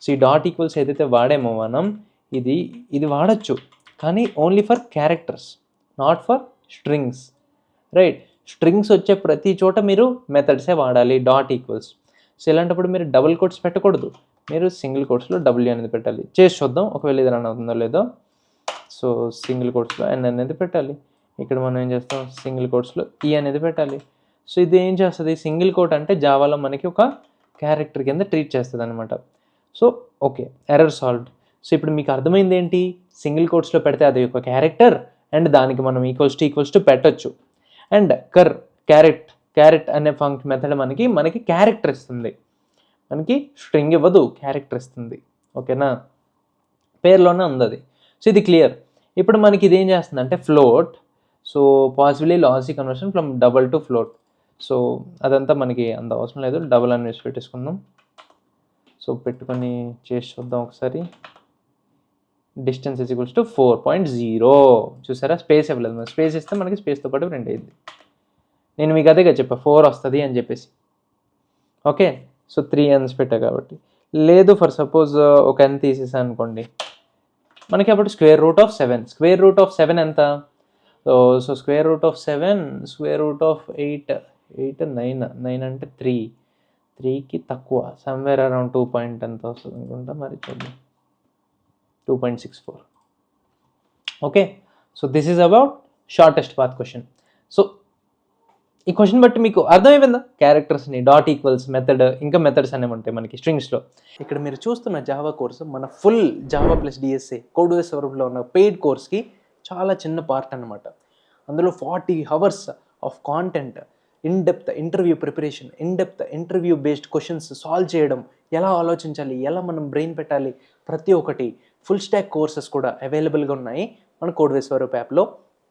సో ఈ డాట్ ఈక్వల్స్ ఏదైతే వాడామో మనం, ఇది వాడచ్చు, కానీ only for characters, not for strings. Right, strings వచ్చే ప్రతి చోట మీరు మెథడ్సే వాడాలి డాట్ ఈక్వల్స్. సో ఇలాంటప్పుడు మీరు డబుల్ కోట్స్ పెట్టకూడదు, మీరు సింగిల్ కోట్స్లో డబ్ల్యూ అనేది పెట్టాలి. చేసి చూద్దాం ఒకవేళ ఇది రన్ అవుతుందో లేదో. సో సింగిల్ కోట్స్లో ఎన్ అనేది పెట్టాలి. ఇక్కడ మనం ఏం చేస్తాం, సింగిల్ కోట్స్లో ఈ అనేది పెట్టాలి. సో ఇది ఏం చేస్తుంది, సింగిల్ కోట్ అంటే జావాలో మనకి ఒక క్యారెక్టర్ కింద ట్రీట్ చేస్తుంది అనమాట. So okay, error solved. So ఇప్పుడు మీకు అర్థమైంది ఏంటి, సింగిల్ కోట్స్లో పెడితే అది ఒక క్యారెక్టర్, అండ్ దానికి మనం ఈక్వల్స్ టు పెట్టచ్చు. అండ్ క్యారెట్ అనే ఫంక్షన్ మెథడ్ మనకి క్యారెక్టర్ ఇస్తుంది, మనకి స్ట్రింగ్ ఇవ్వదు, క్యారెక్టర్ ఇస్తుంది. ఓకేనా, పేర్లోనే ఉంది అది. సో ఇది క్లియర్. ఇప్పుడు మనకి ఇది ఏం చేస్తుంది అంటే float. So possibly logic conversion from double two float. So అదంతా మనకి అంత అవసరం లేదు, డబల్ అని వేసి పెట్టేసుకుందాం. సో పెట్టుకొని చేసి చూద్దాం ఒకసారి. Distance is equals to 4.0. చూసారా, స్పేస్ ఇవ్వలేదు. మనం స్పేస్ ఇస్తే మనకి స్పేస్తో పాటు ప్రింట్ అయ్యింది. నేను మీకు అదేగా చెప్పా 4 వస్తుంది అని చెప్పేసి. ఓకే, సో 3 ఎన్స్ పెట్టా కాబట్టి. లేదు ఫర్ సపోజ్ ఒక ఎన్ తీసేసాను అనుకోండి, మనకి అప్పుడు స్క్వేర్ రూట్ ఆఫ్ 7 ఎంత. సో స్క్వేర్ రూట్ ఆఫ్ 8 9 అంటే 3కి తక్కువ, సమ్వేర్ అరౌండ్ 2 పాయింట్ ఎంత వస్తుంది అనుకుంటా, మరి చూద్దాం. 2.64. Okay, so this is about shortest path question. So ఈ క్వశ్చన్ బట్టి మీకు అర్థమైపోయిందా? క్యారెక్టర్స్ని డాట్ ఈక్వల్స్ మెథడ్ ఇంకా మెథడ్స్ అనేవి ఉంటాయి మనకి స్ట్రింగ్స్లో. ఇక్కడ మీరు చూస్తున్న జావా కోర్సు మన ఫుల్ జావా ప్లస్ డిఎస్ఏ కోడ్వేస్ వరకులో ఉన్న పెయిడ్ కోర్స్కి చాలా చిన్న పార్ట్ అనమాట. అందులో 40 hours of content, in depth interview preparation, in depth interview based questions solve చేయడం, ఎలా ఆలోచించాలి, ఎలా మనం బ్రెయిన్ పెట్టాలి, ప్రతి ఒక్కటి ఫుల్ స్టాక్ కోర్సెస్ కూడా అవైలబుల్గా ఉన్నాయి మన కోడ్వేస్ స్వరూప్ యాప్లో.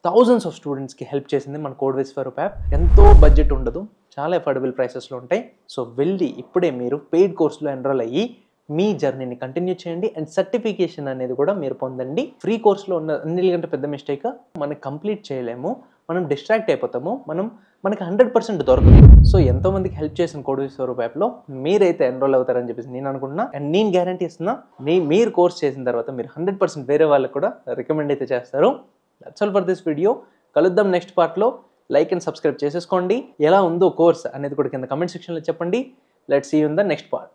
థౌజండ్స్ ఆఫ్ స్టూడెంట్స్కి హెల్ప్ చేసింది మన కోడ్వేస్ స్వరూప్ యాప్. ఎంతో బడ్జెట్ ఉండదు, చాలా అఫోర్డబుల్ ప్రైసెస్లో ఉంటాయి. సో వెళ్ళి ఇప్పుడే మీరు పెయిడ్ కోర్సులో ఎన్రోల్ అయ్యి మీ జర్నీని కంటిన్యూ చేయండి అండ్ సర్టిఫికేషన్ అనేది కూడా మీరు పొందండి. ఫ్రీ కోర్సులో ఉన్న అన్నిటికంటే పెద్ద మిస్టేక్ మనం కంప్లీట్ చేయలేము, మనం డిస్ట్రాక్ట్ అయిపోతాము, మనకి 100% దొరకదు. సో ఎంతోమందికి హెల్ప్ చేసిన కోడ్వేస్ స్వరూప్ యాప్లో మీరైతే ఎన్రోల్ అవుతారని చెప్పేసి నేను అనుకుంటున్నా. అండ్ నేను గ్యారంటీ ఇస్తున్నా, మీరు కోర్స్ చేసిన తర్వాత మీరు 100% వేరే వాళ్ళకి కూడా రికమెండ్ అయితే చేస్తారు. That's all for this video. కలుద్దాం నెక్స్ట్ పార్ట్లో. లైక్ అండ్ సబ్స్క్రైబ్ చేసేసుకోండి. ఎలా ఉందో కోర్స్ అనేది కూడా కింద కమెంట్ సెక్షన్లో చెప్పండి. Let's see you in the next part.